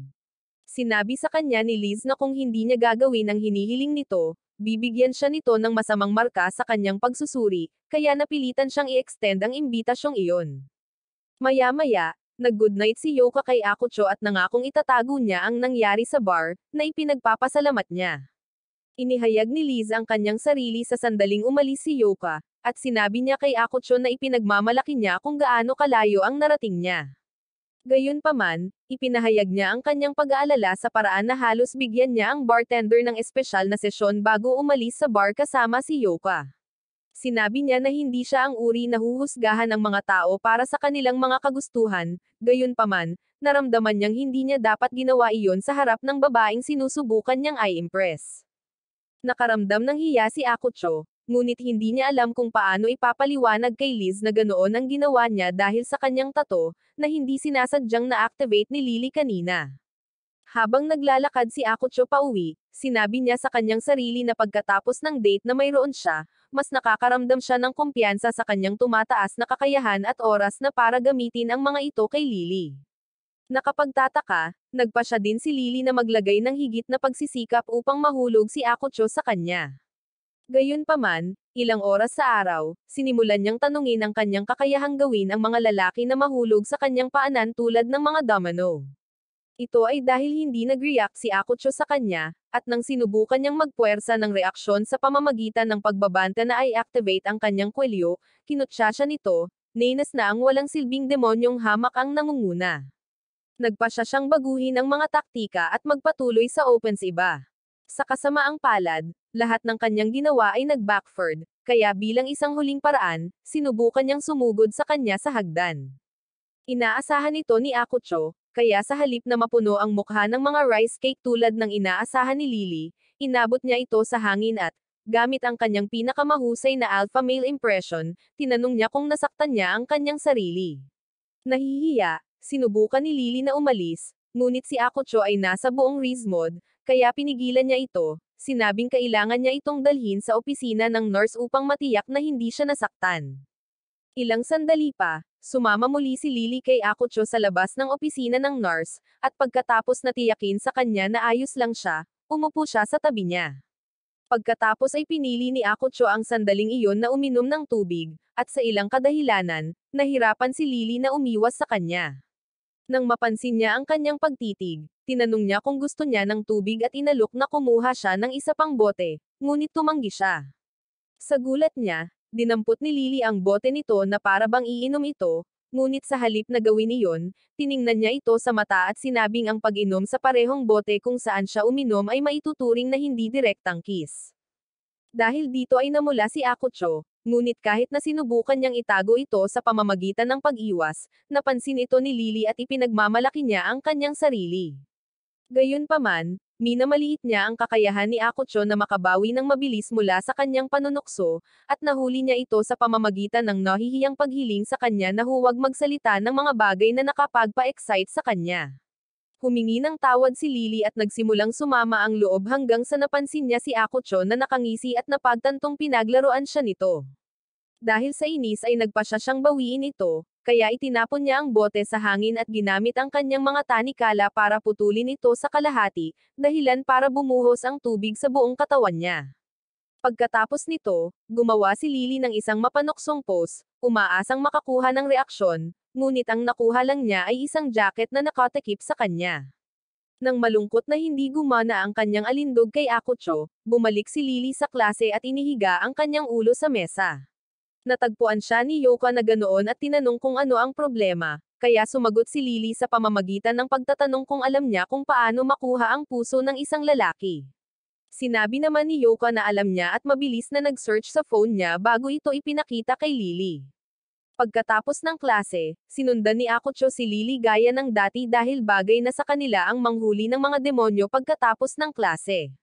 Sinabi sa kanya ni Liz na kung hindi niya gagawin ang hinihiling nito, bibigyan siya nito ng masamang marka sa kanyang pagsusuri, kaya napilitan siyang i-extend ang imbitasyong iyon. Maya-maya, nag-goodnight si Yoka kay Akucho at nangakong itatago niya ang nangyari sa bar, na ipinagpapasalamat niya. Inihayag ni Liz ang kanyang sarili sa sandaling umalis si Yoka, at sinabi niya kay Akucho na ipinagmamalaki niya kung gaano kalayo ang narating niya. Gayunpaman, ipinahayag niya ang kanyang pag-aalala sa paraan na halos bigyan niya ang bartender ng espesyal na sesyon bago umalis sa bar kasama si Yoka. Sinabi niya na hindi siya ang uri na huhusgahan ng mga tao para sa kanilang mga kagustuhan, gayunpaman, naramdaman niyang hindi niya dapat ginawa iyon sa harap ng babaeng sinusubukan niyang i-impress. Nakaramdam ng hiya si Akucho, ngunit hindi niya alam kung paano ipapaliwanag kay Liz na ganoon ang ginawa niya dahil sa kanyang tato, na hindi sinasadyang na-activate ni Lily kanina. Habang naglalakad si Akucho pauwi, sinabi niya sa kanyang sarili na pagkatapos ng date na mayroon siya, mas nakakaramdam siya ng kumpiyansa sa kanyang tumataas na kakayahan at oras na para gamitin ang mga ito kay Lily. Nakapagtataka, nagpa siya din si Lily na maglagay ng higit na pagsisikap upang mahulog si Akucho sa kanya. Gayunpaman, ilang oras sa araw, sinimulan niyang tanungin ang kanyang kakayahang gawin ang mga lalaki na mahulog sa kanyang paanan tulad ng mga domino. Ito ay dahil hindi nag-react si Akucho sa kanya, at nang sinubukan niyang magpuwersa ng reaksyon sa pamamagitan ng pagbabanta na i-activate ang kanyang kwelyo, kinutya siya nito, nainas na ang walang silbing demonyong hamak ang nangunguna. Nagpa siya siyang baguhin ang mga taktika at magpatuloy sa opens iba. Sa kasamaang palad, lahat ng kanyang ginawa ay nag-backfired, kaya bilang isang huling paraan, sinubukan niyang sumugod sa kanya sa hagdan. Inaasahan ito ni Akucho, kaya sa halip na mapuno ang mukha ng mga rice cake tulad ng inaasahan ni Lily, inabot niya ito sa hangin at, gamit ang kanyang pinakamahusay na alpha male impression, tinanong niya kung nasaktan niya ang kanyang sarili. Nahihiya, sinubukan ni Lily na umalis, ngunit si Akucho ay nasa buong Riz mode, kaya pinigilan niya ito, sinabing kailangan niya itong dalhin sa opisina ng nurse upang matiyak na hindi siya nasaktan. Ilang sandali pa, sumama muli si Lily kay Akucho sa labas ng opisina ng nurse, at pagkatapos na tiyakin sa kanya na ayos lang siya, umupo siya sa tabi niya. Pagkatapos ay pinili ni Akucho ang sandaling iyon na uminom ng tubig, at sa ilang kadahilanan, nahirapan si Lily na umiwas sa kanya. Nang mapansin niya ang kanyang pagtitig, tinanong niya kung gusto niya ng tubig at inalok na kumuha siya ng isa pang bote, ngunit tumanggi siya. Sa gulat niya, dinampot ni Lily ang bote nito na para bang iinom ito, ngunit sa halip na gawin iyon, tiningnan niya ito sa mata at sinabing ang pag-inom sa parehong bote kung saan siya uminom ay maituturing na hindi direktang kiss. Dahil dito ay namula si Akucho, ngunit kahit na sinubukan niyang itago ito sa pamamagitan ng pag-iwas, napansin ito ni Lily at ipinagmamalaki niya ang kanyang sarili. Gayunpaman, minamaliit niya ang kakayahan ni Akucho na makabawi ng mabilis mula sa kanyang panunukso, at nahuli niya ito sa pamamagitan ng nahihiyang paghiling sa kanya na huwag magsalita ng mga bagay na nakapagpa-excite sa kanya. Humingi ng tawad si Lily at nagsimulang sumama ang loob hanggang sa napansin niya si Akucho na nakangisi at napagtantong pinaglaruan siya nito. Dahil sa inis ay nagpa siya siyang bawiin ito, kaya itinapon niya ang bote sa hangin at ginamit ang kanyang mga tanikala para putulin ito sa kalahati, dahilan para bumuhos ang tubig sa buong katawan niya. Pagkatapos nito, gumawa si Lily ng isang mapanuksong pose, umaasang makakuha ng reaksyon, ngunit ang nakuha lang niya ay isang jacket na nakatakip sa kanya. Nang malungkot na hindi gumana ang kanyang alindog kay Akucho, bumalik si Lily sa klase at inihiga ang kanyang ulo sa mesa. Natagpuan siya ni Yoka na ganoon at tinanong kung ano ang problema, kaya sumagot si Lily sa pamamagitan ng pagtatanong kung alam niya kung paano makuha ang puso ng isang lalaki. Sinabi naman ni Yoka na alam niya at mabilis na nag-search sa phone niya bago ito ipinakita kay Lily. Pagkatapos ng klase, sinundan ni Akucho si Lily gaya ng dati dahil bagay na sa kanila ang manghuli ng mga demonyo pagkatapos ng klase.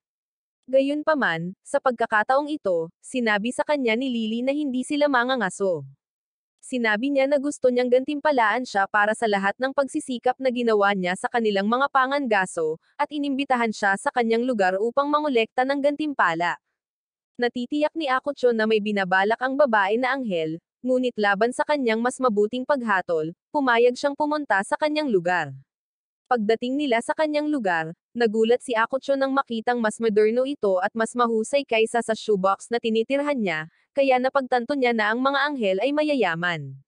Gayunpaman, sa pagkakataong ito, sinabi sa kanya ni Lily na hindi sila mangangaso. Sinabi niya na gusto niyang gantimpalaan siya para sa lahat ng pagsisikap na ginawa niya sa kanilang mga pangangaso, at inimbitahan siya sa kanyang lugar upang mangolekta ng gantimpala. Natitiyak ni Akucho na may binabalak ang babae na anghel, ngunit laban sa kanyang mas mabuting paghatol, pumayag siyang pumunta sa kanyang lugar. Pagdating nila sa kanyang lugar, nagulat si Akucho nang makitang mas moderno ito at mas mahusay kaysa sa shoebox na tinitirhan niya, kaya napagtanto niya na ang mga anghel ay mayayaman.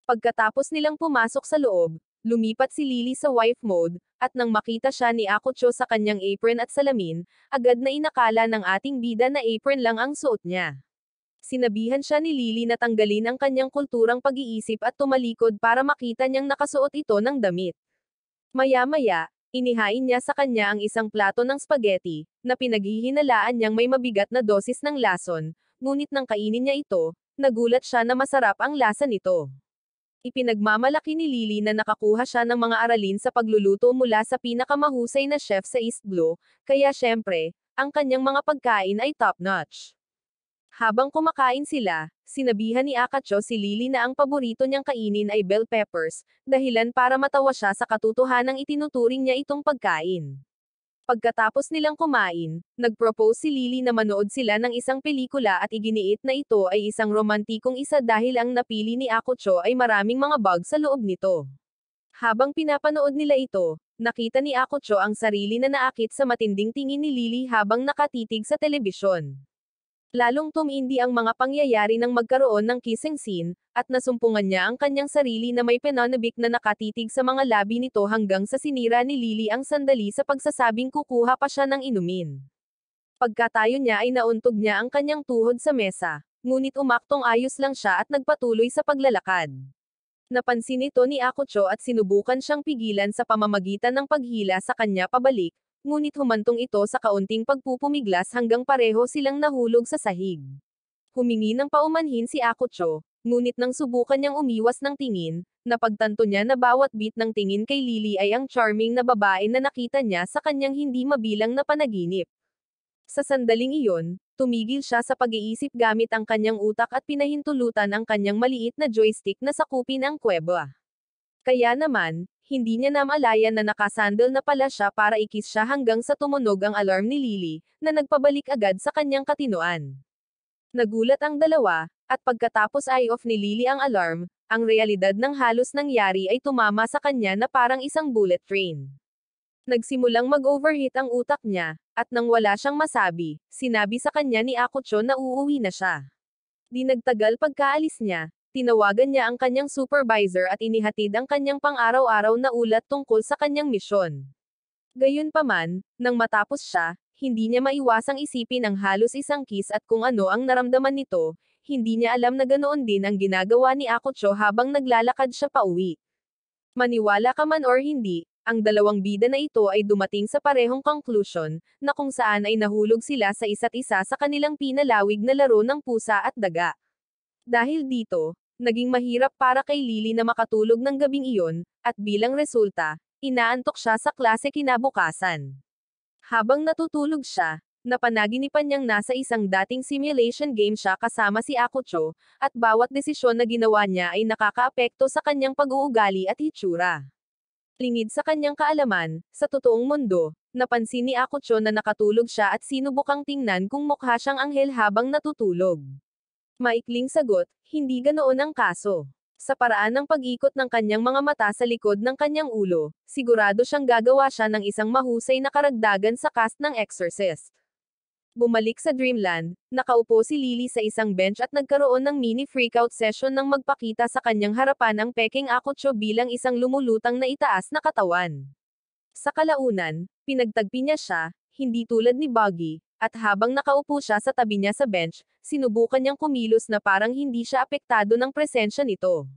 Pagkatapos nilang pumasok sa loob, lumipat si Lily sa wife mode, at nang makita siya ni Akucho sa kanyang apron at salamin, agad na inakala ng ating bida na apron lang ang suot niya. Sinabihan siya ni Lily na tanggalin ang kanyang kulturang pag-iisip at tumalikod para makita niyang nakasuot ito ng damit. Maya-maya, inihain niya sa kanya ang isang plato ng spaghetti, na pinaghihinalaan niyang may mabigat na dosis ng lason, ngunit nang kainin niya ito, nagulat siya na masarap ang lasa nito. Ipinagmamalaki ni Lily na nakakuha siya ng mga aralin sa pagluluto mula sa pinakamahusay na chef sa East Blue, kaya syempre, ang kanyang mga pagkain ay top-notch. Habang kumakain sila, sinabihan ni Akacho si Lily na ang paborito niyang kainin ay bell peppers, dahilan para matawa siya sa katotohanang itinuturing niya itong pagkain. Pagkatapos nilang kumain, nag-propose si Lily na manood sila ng isang pelikula at iginiit na ito ay isang romantikong isa dahil ang napili ni Akucho ay maraming mga bugs sa loob nito. Habang pinapanood nila ito, nakita ni Akucho ang sarili na naakit sa matinding tingin ni Lily habang nakatitig sa telebisyon. Lalong tumindi ang mga pangyayari nang magkaroon ng kissing scene, at nasumpungan niya ang kanyang sarili na may pananabik na nakatitig sa mga labi nito hanggang sa sinira ni Lily ang sandali sa pagsasabing kukuha pa siya ng inumin. Pagkatayo niya ay nauntog niya ang kanyang tuhod sa mesa, ngunit umaktong ayos lang siya at nagpatuloy sa paglalakad. Napansin ito ni Akucho at sinubukan siyang pigilan sa pamamagitan ng paghila sa kanya pabalik, ngunit humantong ito sa kaunting pagpupumiglas hanggang pareho silang nahulog sa sahig. Humingi ng paumanhin si Akucho, ngunit nang subukan niyang umiwas ng tingin, napagtanto niya na bawat bit ng tingin kay Lily ay ang charming na babae na nakita niya sa kanyang hindi mabilang na panaginip. Sa sandaling iyon, tumigil siya sa pag-iisip gamit ang kanyang utak at pinahintulutan ang kanyang maliit na joystick na sakupin ang kuweba. Kaya naman, hindi niya namalayan na nakasandal na pala siya para ikis siya hanggang sa tumunog ang alarm ni Lily, na nagpabalik agad sa kanyang katinoan. Nagulat ang dalawa, at pagkatapos off ni Lily ang alarm, ang realidad ng halos nangyari ay tumama sa kanya na parang isang bullet train. Nagsimulang mag-overheat ang utak niya, at nang wala siyang masabi, sinabi sa kanya ni Akucho na uuwi na siya. Di nagtagal pagkaalis niya, tinawagan niya ang kanyang supervisor at inihatid ang kanyang pang-araw-araw na ulat tungkol sa kanyang misyon. Gayunpaman, nang matapos siya, hindi niya maiwasang isipin ang halos isang kiss at kung ano ang naramdaman nito, hindi niya alam na ganoon din ang ginagawa ni Akucho habang naglalakad siya pauwi. Maniwala ka man or hindi, ang dalawang bida na ito ay dumating sa parehong conclusion, na kung saan ay nahulog sila sa isa't isa sa kanilang pinalawig na laro ng pusa at daga. Dahil dito, naging mahirap para kay Lily na makatulog ng gabing iyon, at bilang resulta, inaantok siya sa klase kinabukasan. Habang natutulog siya, napanaginipan niyang nasa isang dating simulation game siya kasama si Akucho, at bawat desisyon na ginawa niya ay nakakaapekto sa kanyang pag-uugali at hitsura. Lingid sa kanyang kaalaman, sa totoong mundo, napansin ni Akucho na nakatulog siya at sinubukang tingnan kung mukha siyang anghel habang natutulog. Maikling sagot, hindi ganoon ang kaso. Sa paraan ng pag-ikot ng kanyang mga mata sa likod ng kanyang ulo, sigurado siyang gagawa siya ng isang mahusay na karagdagan sa cast ng Exorcist. Bumalik sa Dreamland, nakaupo si Lily sa isang bench at nagkaroon ng mini freakout session nang magpakita sa kanyang harapan ang peking Akucho bilang isang lumulutang na itaas na katawan. Sa kalaunan, pinagtagpi niya siya, hindi tulad ni Buggy, at habang nakaupo siya sa tabi niya sa bench, sinubukan niyang kumilos na parang hindi siya apektado ng presensya nito.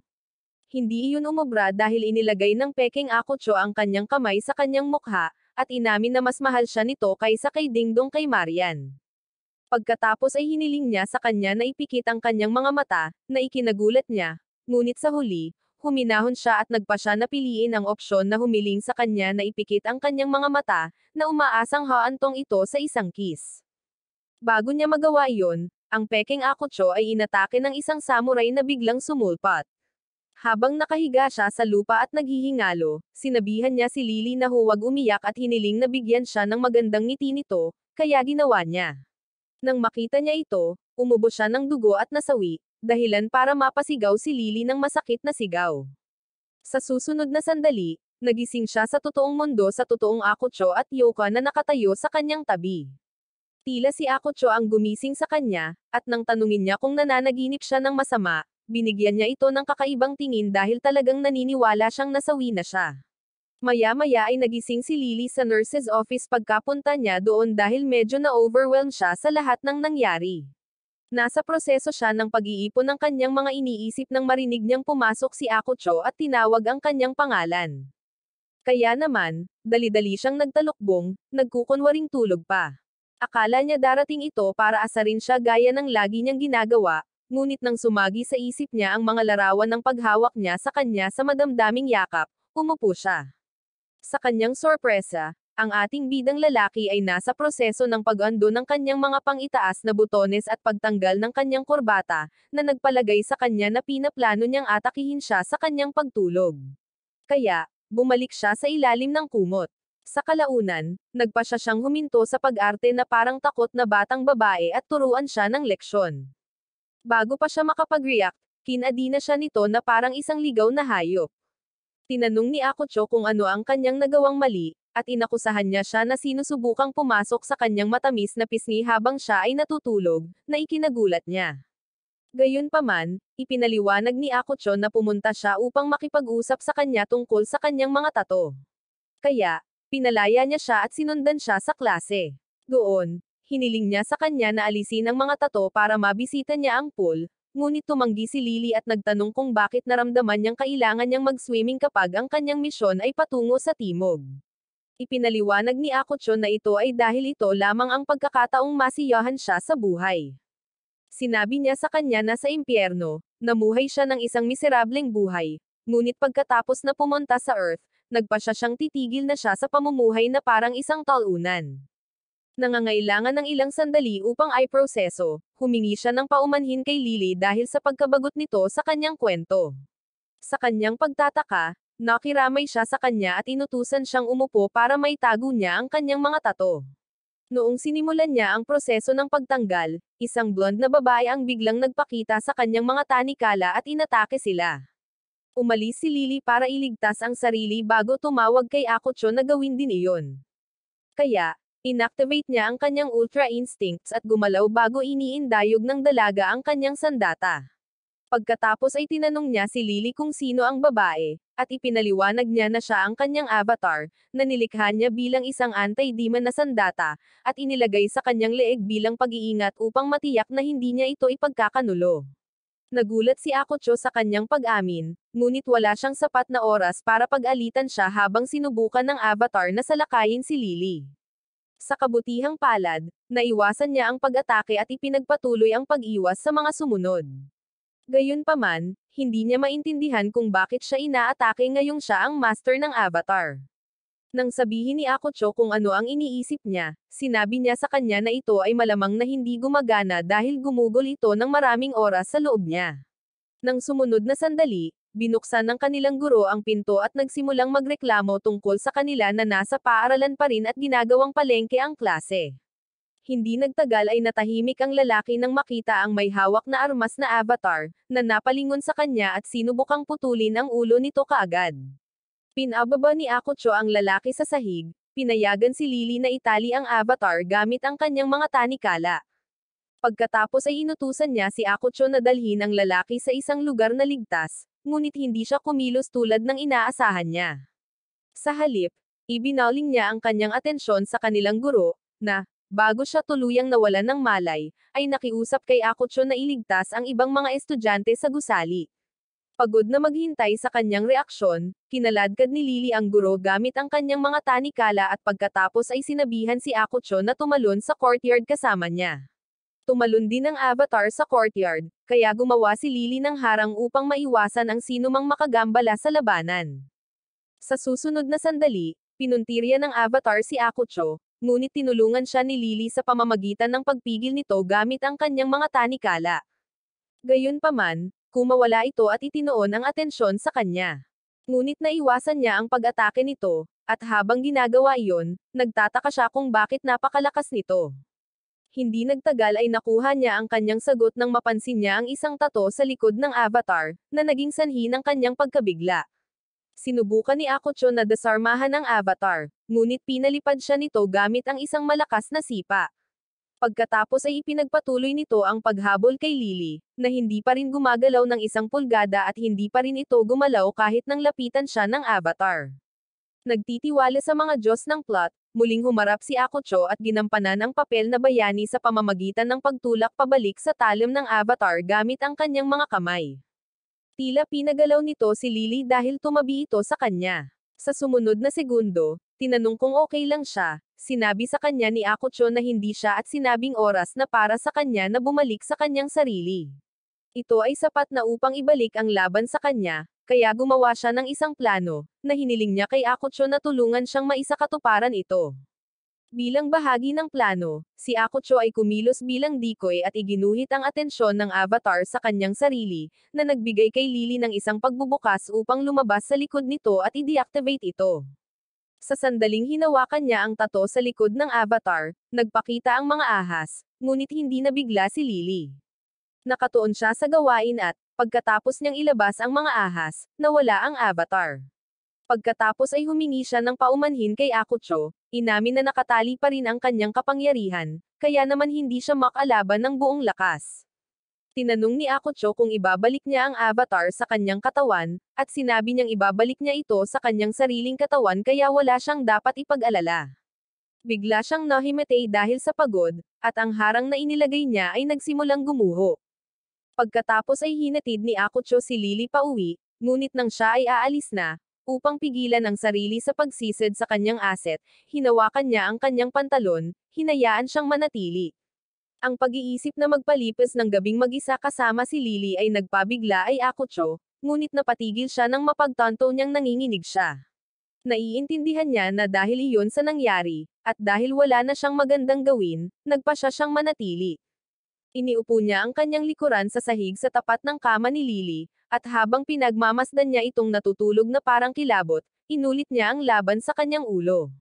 Hindi iyon umubra dahil inilagay ng peking Akucho ang kanyang kamay sa kanyang mukha, at inamin na mas mahal siya nito kaysa kay Dingdong kay Marian. Pagkatapos ay hiniling niya sa kanya na ipikit ang kanyang mga mata, na ikinagulat niya, ngunit sa huli, huminahon siya at nagpa siya na piliin ang opsyon na humiling sa kanya na ipikit ang kanyang mga mata, na umaasang haantong ito sa isang kiss. Bago niya magawa iyon, ang peking Akucho ay inatake ng isang samurai na biglang sumulpat. Habang nakahiga siya sa lupa at naghihingalo, sinabihan niya si Lily na huwag umiyak at hiniling na bigyan siya ng magandang ngiti nito, kaya ginawa niya. Nang makita niya ito, umubo siya ng dugo at nasawi, dahilan para mapasigaw si Lily ng masakit na sigaw. Sa susunod na sandali, nagising siya sa totoong mundo sa totoong Akucho at Yoka na nakatayo sa kanyang tabi. Tila si Akucho ang gumising sa kanya, at nang tanungin niya kung nananaginip siya ng masama, binigyan niya ito ng kakaibang tingin dahil talagang naniniwala siyang nasawi na siya. Maya-maya ay nagising si Lily sa nurse's office pagkapunta niya doon dahil medyo na-overwhelm siya sa lahat ng nangyari. Nasa proseso siya ng pag-iipon ng kanyang mga iniisip nang marinig niyang pumasok si Akucho at tinawag ang kanyang pangalan. Kaya naman, dali-dali siyang nagtalukbong, nagkukunwaring tulog pa. Akala niya darating ito para asarin siya gaya ng lagi niyang ginagawa, ngunit nang sumagi sa isip niya ang mga larawan ng paghawak niya sa kanya sa madamdaming yakap, umupo siya. Sa kanyang sorpresa, ang ating bidang lalaki ay nasa proseso ng pag-ando ng kanyang mga pang-itaas na butones at pagtanggal ng kanyang kurbata, na nagpalagay sa kanya na pinaplano niyang atakihin siya sa kanyang pagtulog. Kaya, bumalik siya sa ilalim ng kumot. Sa kalaunan, nagpa siya siyang huminto sa pag-arte na parang takot na batang babae at turuan siya ng leksyon. Bago pa siya makapag-react, kinadi na siya nito na parang isang ligaw na hayop. Tinanong ni Akocho kung ano ang kanyang nagawang mali, at inakusahan niya siya na sinusubukang pumasok sa kanyang matamis na pisngi habang siya ay natutulog, na ikinagulat niya. Gayunpaman, ipinaliwanag ni Akocho na pumunta siya upang makipag-usap sa kanya tungkol sa kanyang mga tato. Kaya, pinalaya niya siya at sinundan siya sa klase. Doon, hiniling niya sa kanya na alisin ang mga tato para mabisita niya ang pool, ngunit tumanggi si Lily at nagtanong kung bakit naramdaman niyang kailangan niyang mag-swimming kapag ang kanyang misyon ay patungo sa timog. Ipinaliwanag ni Akocho na ito ay dahil ito lamang ang pagkakataong masiyahan siya sa buhay. Sinabi niya sa kanya na sa impyerno, namuhay siya ng isang miserableng buhay, ngunit pagkatapos na pumunta sa Earth, nagpa siya siyang titigil na siya sa pamumuhay na parang isang talunan. Nangangailangan ng ilang sandali upang ay proseso, humingi siya ng paumanhin kay Lily dahil sa pagkabagot nito sa kanyang kwento. Sa kanyang pagtataka, nakiramay siya sa kanya at inutusan siyang umupo para maitago niya ang kanyang mga tato. Noong sinimulan niya ang proseso ng pagtanggal, isang blonde na babae ang biglang nagpakita sa kanyang mga tanikala at inatake sila. Umalis si Lily para iligtas ang sarili bago tumawag kay Akocho na gawin din iyon. Kaya, inactivate niya ang kanyang ultra instincts at gumalaw bago iniindayog ng dalaga ang kanyang sandata. Pagkatapos ay tinanong niya si Lily kung sino ang babae, at ipinaliwanag niya na siya ang kanyang avatar, na nilikha niya bilang isang anti-demon na sandata, at inilagay sa kanyang leeg bilang pag-iingat upang matiyak na hindi niya ito ipagkakanulo. Nagulat si Akocho sa kanyang pag-amin, ngunit wala siyang sapat na oras para pag-alitan siya habang sinubukan ng avatar na salakayin si Lily. Sa kabutihang palad, naiwasan niya ang pag-atake at ipinagpatuloy ang pag-iwas sa mga sumunod. Gayunpaman, hindi niya maintindihan kung bakit siya inaatake ngayong siya ang master ng avatar. Nang sabihin ni Akocho kung ano ang iniisip niya, sinabi niya sa kanya na ito ay malamang na hindi gumagana dahil gumugol ito ng maraming oras sa loob niya. Nang sumunod na sandali, binuksan ng kanilang guro ang pinto at nagsimulang magreklamo tungkol sa kanila na nasa paaralan pa rin at ginagawang palengke ang klase. Hindi nagtagal ay natahimik ang lalaki nang makita ang may hawak na armas na avatar, na napalingon sa kanya at sinubukang putulin ang ulo nito kaagad. Pinababa ni Akocho ang lalaki sa sahig, pinayagan si Lily na itali ang avatar gamit ang kanyang mga tanikala. Pagkatapos ay inutusan niya si Akocho na dalhin ang lalaki sa isang lugar na ligtas, ngunit hindi siya kumilos tulad ng inaasahan niya. Sa halip, ibinaling niya ang kanyang atensyon sa kanilang guro, na, bago siya tuluyang nawalan ng malay, ay nakiusap kay Akocho na iligtas ang ibang mga estudyante sa gusali. Pagod na maghintay sa kanyang reaksyon, kinaladkad ni Lily ang guro gamit ang kanyang mga tanikala at pagkatapos ay sinabihan si Akocho na tumalon sa courtyard kasama niya. Tumalon din ang avatar sa courtyard, kaya gumawa si Lily ng harang upang maiwasan ang sinumang makagambala sa labanan. Sa susunod na sandali, pinuntirya ng avatar si Akocho, ngunit tinulungan siya ni Lily sa pamamagitan ng pagpigil nito gamit ang kanyang mga tanikala. Gayunpaman, kumawala ito at itinoon ang atensyon sa kanya. Ngunit naiwasan niya ang pag-atake nito, at habang ginagawa iyon, nagtataka siya kung bakit napakalakas nito. Hindi nagtagal ay nakuha niya ang kanyang sagot nang mapansin niya ang isang tato sa likod ng avatar, na naging sanhi ng kanyang pagkabigla. Sinubukan ni Akocho na desarmahan ang avatar, ngunit pinalipad siya nito gamit ang isang malakas na sipa. Pagkatapos ay ipinagpatuloy nito ang paghabol kay Lily, na hindi pa rin gumagalaw ng 1 pulgada at hindi pa rin ito gumalaw kahit nang lapitan siya ng avatar. Nagtitiwala sa mga Diyos ng plot, muling humarap si Akocho at ginampanan ang papel na bayani sa pamamagitan ng pagtulak pabalik sa talim ng avatar gamit ang kanyang mga kamay. Tila pinagalaw nito si Lily dahil tumabi ito sa kanya. Sa sumunod na segundo, Tinanong kung okay lang siya, sinabi sa kanya ni Akucho na hindi siya at sinabing oras na para sa kanya na bumalik sa kanyang sarili. Ito ay sapat na upang ibalik ang laban sa kanya, kaya gumawa siya ng isang plano, na hiniling niya kay Akucho na tulungan siyang maisakatuparan ito. Bilang bahagi ng plano, si Akucho ay kumilos bilang decoy at iginuhit ang atensyon ng avatar sa kanyang sarili, na nagbigay kay Lily ng isang pagbubukas upang lumabas sa likod nito at i-deactivate ito. Sa sandaling hinawakan niya ang tato sa likod ng avatar, nagpakita ang mga ahas, ngunit hindi nabigla si Lily. Nakatuon siya sa gawain at, pagkatapos niyang ilabas ang mga ahas, nawala ang avatar. Pagkatapos ay humingi siya ng paumanhin kay Akucho, inamin na nakatali pa rin ang kanyang kapangyarihan, kaya naman hindi siya makalaban ng buong lakas. Tinanong ni Akucho kung ibabalik niya ang avatar sa kanyang katawan, at sinabi niyang ibabalik niya ito sa kanyang sariling katawan kaya wala siyang dapat ipag-alala. Bigla siyang nahimatay dahil sa pagod, at ang harang na inilagay niya ay nagsimulang gumuho. Pagkatapos ay hinatid ni Akucho si Lily pauwi, ngunit nang siya ay aalis na, upang pigilan ang sarili sa pagsisid sa kanyang asset, hinawakan niya ang kanyang pantalon, hinayaan siyang manatili. Ang pag-iisip na magpalipas ng gabing mag-isa kasama si Lily ay nagpabigla ay Akucho, ngunit napatigil siya nang mapagtanto niyang nanginginig siya. Naiintindihan niya na dahil iyon sa nangyari, at dahil wala na siyang magandang gawin, nagpasya siyang manatili. Iniupo niya ang kanyang likuran sa sahig sa tapat ng kama ni Lily, at habang pinagmamasdan niya itong natutulog na parang kilabot, inulit niya ang laban sa kanyang ulo.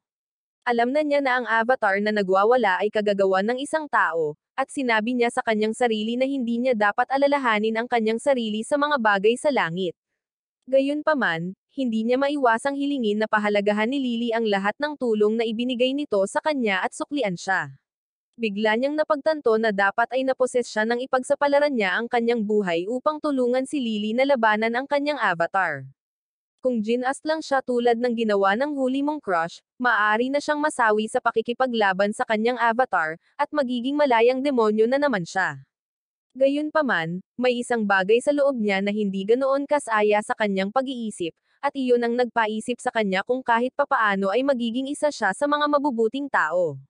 Alam na niya na ang avatar na nagwawala ay kagagawan ng isang tao, at sinabi niya sa kanyang sarili na hindi niya dapat alalahanin ang kanyang sarili sa mga bagay sa langit. Gayunpaman, hindi niya maiwasang hilingin na pahalagahan ni Lily ang lahat ng tulong na ibinigay nito sa kanya at suklian siya. Bigla niyang napagtanto na dapat ay naposes siya nang ipagsapalaran niya ang kanyang buhay upang tulungan si Lily na labanan ang kanyang avatar. Kung ginas lang siya tulad ng ginawa ng huli mong crush, maaari na siyang masawi sa pakikipaglaban sa kanyang avatar, at magiging malayang demonyo na naman siya. Gayunpaman, may isang bagay sa loob niya na hindi ganoon kasaya sa kanyang pag-iisip, at iyon ang nagpaisip sa kanya kung kahit papaano ay magiging isa siya sa mga mabubuting tao.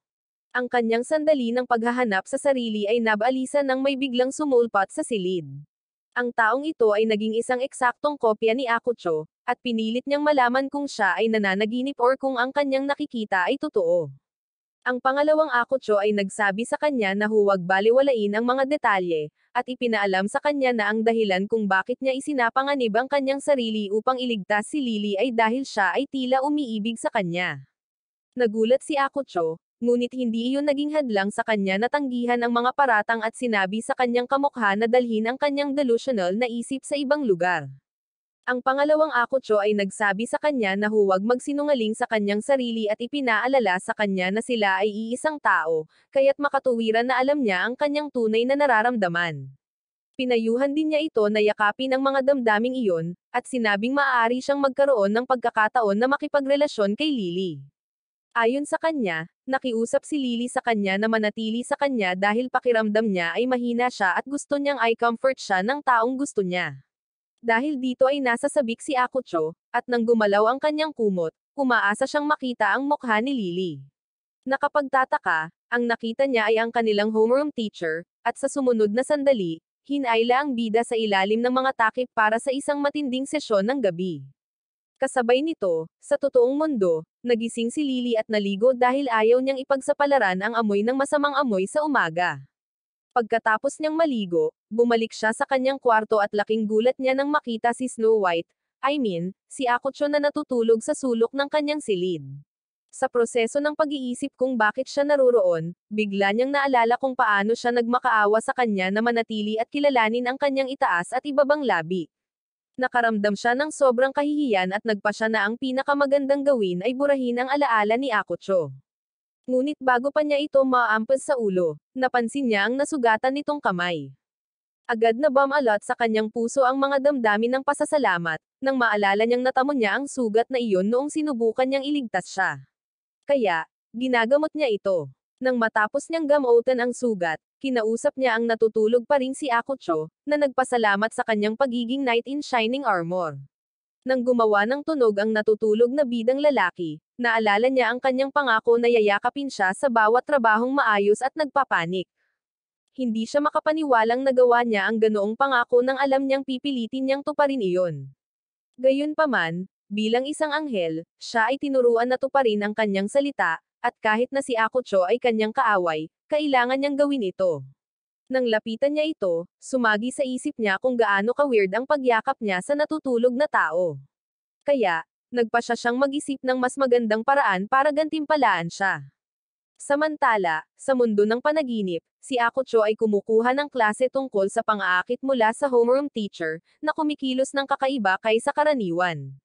Ang kanyang sandali ng paghahanap sa sarili ay nabalisa nang may biglang sumulpat sa silid. Ang taong ito ay naging isang eksaktong kopya ni Akucho, at pinilit niyang malaman kung siya ay nananaginip or kung ang kanyang nakikita ay totoo. Ang pangalawang Akucho ay nagsabi sa kanya na huwag balewalain ang mga detalye, at ipinaalam sa kanya na ang dahilan kung bakit niya isinapanganib ang kanyang sarili upang iligtas si Lily ay dahil siya ay tila umiibig sa kanya. Nagulat si Akucho, ngunit hindi iyon naging hadlang sa kanya na tanggihan ang mga paratang at sinabi sa kanyang kamukha na dalhin ang kanyang delusional na isip sa ibang lugar. Ang pangalawang Akucho ay nagsabi sa kanya na huwag magsinungaling sa kanyang sarili at ipinaalala sa kanya na sila ay iisang tao, kaya't makatuwiran na alam niya ang kanyang tunay na nararamdaman. Pinayuhan din niya ito na yakapin ang mga damdaming iyon, at sinabing maaari siyang magkaroon ng pagkakataon na makipagrelasyon kay Lily. Ayon sa kanya, nakiusap si Lily sa kanya na manatili sa kanya dahil pakiramdam niya ay mahina siya at gusto niyang i-comfort siya ng taong gusto niya. Dahil dito ay nasa sabik si Akucho, at nang gumalaw ang kanyang kumot, umaasa siyang makita ang mukha ni Lily. Nakapagtataka, ang nakita niya ay ang kanilang homeroom teacher, at sa sumunod na sandali, hinayla ang bida sa ilalim ng mga takip para sa isang matinding sesyon ng gabi. Kasabay nito, sa totoong mundo, nagising si Lily at naligo dahil ayaw niyang ipagsapalaran ang amoy ng masamang amoy sa umaga. Pagkatapos niyang maligo, bumalik siya sa kanyang kwarto at laking gulat niya nang makita si Snow White, si Akucho na natutulog sa sulok ng kanyang silid. Sa proseso ng pag-iisip kung bakit siya naroroon, bigla niyang naalala kung paano siya nagmakaawa sa kanya na manatili at kilalanin ang kanyang itaas at ibabang labi. Nakaramdam siya ng sobrang kahihiyan at nagpasya na ang pinakamagandang gawin ay burahin ang alaala ni Akucho. Ngunit bago pa niya ito maampas sa ulo, napansin niya ang nasugatan nitong kamay. Agad na bumalot sa kanyang puso ang mga damdamin ng pasasalamat, nang maalala niyang natamo niya ang sugat na iyon noong sinubukan niyang iligtas siya. Kaya, ginagamot niya ito. Nang matapos niyang gamutan ang sugat, kinausap niya ang natutulog pa rin si Akucho, na nagpasalamat sa kanyang pagiging knight in shining armor. Nang gumawa ng tunog ang natutulog na bidang lalaki, naalala niya ang kanyang pangako na yayakapin siya sa bawat trabahong maayos at nagpapanik. Hindi siya makapaniwalang nagawa niya ang ganoong pangako nang alam niyang pipilitin niyang tuparin iyon. Gayunpaman, bilang isang anghel, siya ay tinuruan na tuparin ang kanyang salita, at kahit na si Akucho ay kanyang kaaway, kailangan niyang gawin ito. Nang lapitan niya ito, sumagi sa isip niya kung gaano ka-weird ang pagyakap niya sa natutulog na tao. Kaya, nagpasya siyang mag-isip ng mas magandang paraan para gantimpalaan siya. Samantala, sa mundo ng panaginip, si Akucho ay kumukuha ng klase tungkol sa pang-aakit mula sa homeroom teacher, na kumikilos ng kakaiba kaysa karaniwan.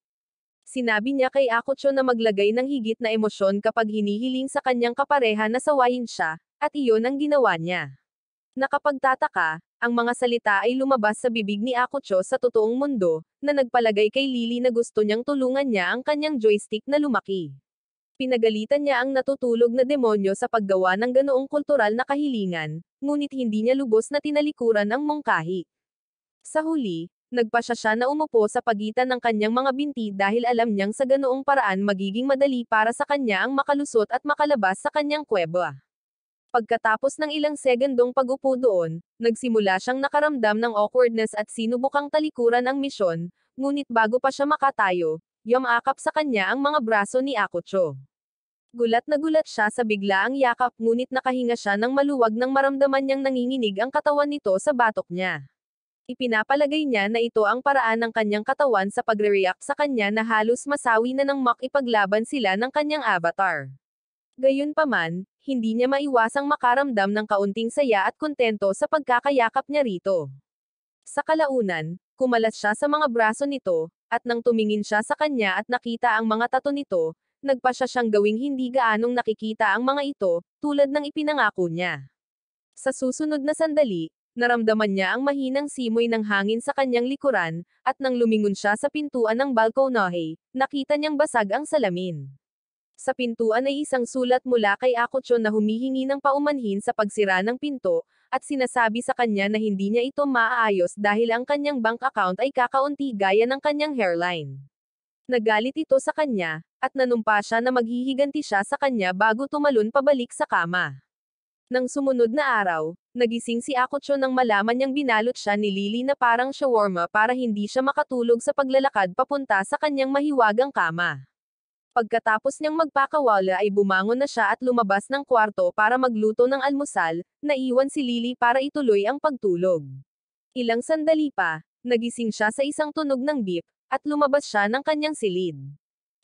Sinabi niya kay Akucho na maglagay ng higit na emosyon kapag hinihiling sa kanyang kapareha na sawayin siya, at iyon ang ginawa niya. Nakapagtataka, ang mga salita ay lumabas sa bibig ni Akucho sa totoong mundo, na nagpalagay kay Lily na gusto niyang tulungan niya ang kanyang joystick na lumaki. Pinagalitan niya ang natutulog na demonyo sa paggawa ng ganoong kultural na kahilingan, ngunit hindi niya lubos na tinalikuran ang mungkahi. Sa huli, nagpasya siya na umupo sa pagitan ng kanyang mga binti dahil alam niyang sa ganoong paraan magiging madali para sa kanya ang makalusot at makalabas sa kanyang kuweba. Pagkatapos ng ilang segundong pag-upo doon, nagsimula siyang nakaramdam ng awkwardness at sinubukang talikuran ang misyon, ngunit bago pa siya makatayo, yumakap sa kanya ang mga braso ni Akucho. Gulat na gulat siya sa biglaang yakap ngunit nakahinga siya ng maluwag nang maramdaman niyang nanginginig ang katawan nito sa batok niya. Ipinapalagay niya na ito ang paraan ng kanyang katawan sa pagre-react sa kanya na halos masawi na ng makipaglaban sila ng kanyang avatar. Gayunpaman, hindi niya maiwasang makaramdam ng kaunting saya at kontento sa pagkakayakap niya rito. Sa kalaunan, kumalas siya sa mga braso nito, at nang tumingin siya sa kanya at nakita ang mga tato nito, nagpasya siyang gawing hindi gaanong nakikita ang mga ito, tulad ng ipinangako niya. Sa susunod na sandali, naramdaman niya ang mahinang simoy ng hangin sa kanyang likuran, at nang lumingon siya sa pintuan ng balkonahe, nakita niyang basag ang salamin. Sa pintuan ay isang sulat mula kay Akucho na humihingi ng paumanhin sa pagsira ng pinto, at sinasabi sa kanya na hindi niya ito maaayos dahil ang kanyang bank account ay kakaunti gaya ng kanyang hairline. Nagalit ito sa kanya, at nanumpa siya na maghihiganti siya sa kanya bago tumalon pabalik sa kama. Nang sumunod na araw, nagising si Akucho nang malaman niyang binalot siya ni Lily na parang shawarma para hindi siya makatulog sa paglalakad papunta sa kanyang mahiwagang kama. Pagkatapos niyang magpakawala ay bumangon na siya at lumabas ng kwarto para magluto ng almusal, naiwan si Lily para ituloy ang pagtulog. Ilang sandali pa, nagising siya sa isang tunog ng beep, at lumabas siya ng kanyang silid.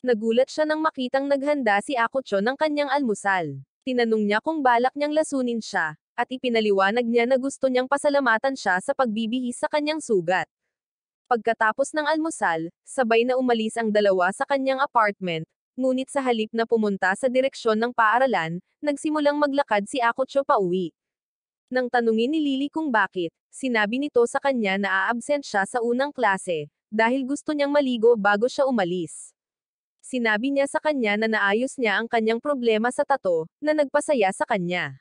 Nagulat siya nang makitang naghanda si Akucho ng kanyang almusal. Tinanong niya kung balak niyang lasunin siya, at ipinaliwanag niya na gusto niyang pasalamatan siya sa pagbibihis sa kanyang sugat. Pagkatapos ng almusal, sabay na umalis ang dalawa sa kanyang apartment, ngunit sa halip na pumunta sa direksyon ng paaralan, nagsimulang maglakad si Akucho pauwi. Nang tanungin ni Lily kung bakit, sinabi nito sa kanya na aabsent siya sa unang klase, dahil gusto niyang maligo bago siya umalis. Sinabi niya sa kanya na naayos niya ang kanyang problema sa tato, na nagpasaya sa kanya.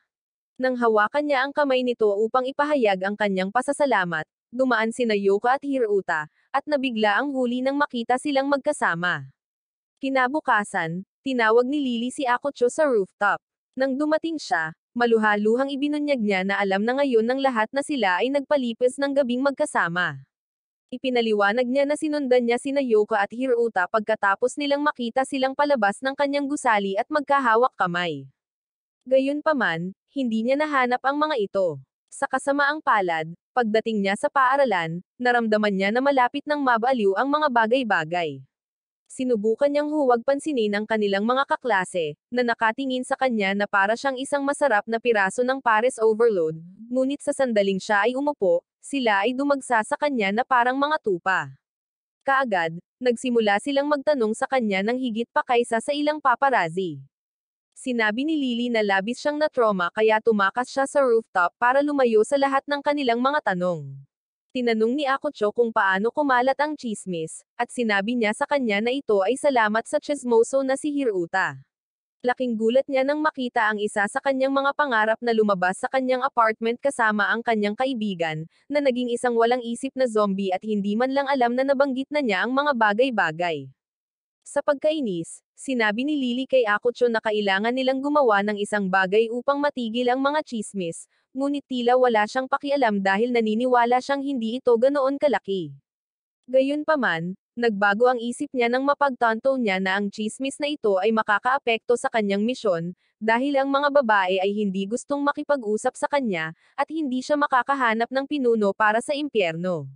Nang hawakan niya ang kamay nito upang ipahayag ang kanyang pasasalamat, dumaan sina Yuka at Hiruta, at nabigla ang huli nang makita silang magkasama. Kinabukasan, tinawag ni Lily si Akucho sa rooftop. Nang dumating siya, maluhaluhang ibinunyag niya na alam na ngayon ng lahat na sila ay nagpalipas ng gabing magkasama. Ipinaliwanag niya na sinundan niya sina Yuka at Hiruta pagkatapos nilang makita silang palabas ng kanyang gusali at magkahawak kamay. Gayunpaman, hindi niya nahanap ang mga ito. Sa kasamaang palad, pagdating niya sa paaralan, naramdaman niya na malapit nang mabaliw ang mga bagay-bagay. Sinubukan niyang huwag pansinin ang kanilang mga kaklase, na nakatingin sa kanya na para siyang isang masarap na piraso ng pares overload, ngunit sa sandaling siya ay umupo, sila ay dumagsa sa kanya na parang mga tupa. Kaagad, nagsimula silang magtanong sa kanya ng higit pa kaysa sa ilang paparazzi. Sinabi ni Lily na labis siyang na-trauma kaya tumakas siya sa rooftop para lumayo sa lahat ng kanilang mga tanong. Tinanong ni Akucho kung paano kumalat ang tsismis, at sinabi niya sa kanya na ito ay salamat sa chismoso na si Hiruta. Laking gulat niya nang makita ang isa sa kanyang mga pangarap na lumabas sa kanyang apartment kasama ang kanyang kaibigan, na naging isang walang isip na zombie at hindi man lang alam na nabanggit na niya ang mga bagay-bagay. Sa pagkainis, sinabi ni Lily kay Akucho na kailangan nilang gumawa ng isang bagay upang matigil ang mga tsismis, ngunit tila wala siyang pakialam dahil naniniwala siyang hindi ito ganoon kalaki. Gayunpaman, nagbago ang isip niya nang mapagtanto niya na ang tsismis na ito ay makakaapekto sa kanyang misyon, dahil ang mga babae ay hindi gustong makipag-usap sa kanya, at hindi siya makakahanap ng pinuno para sa impyerno.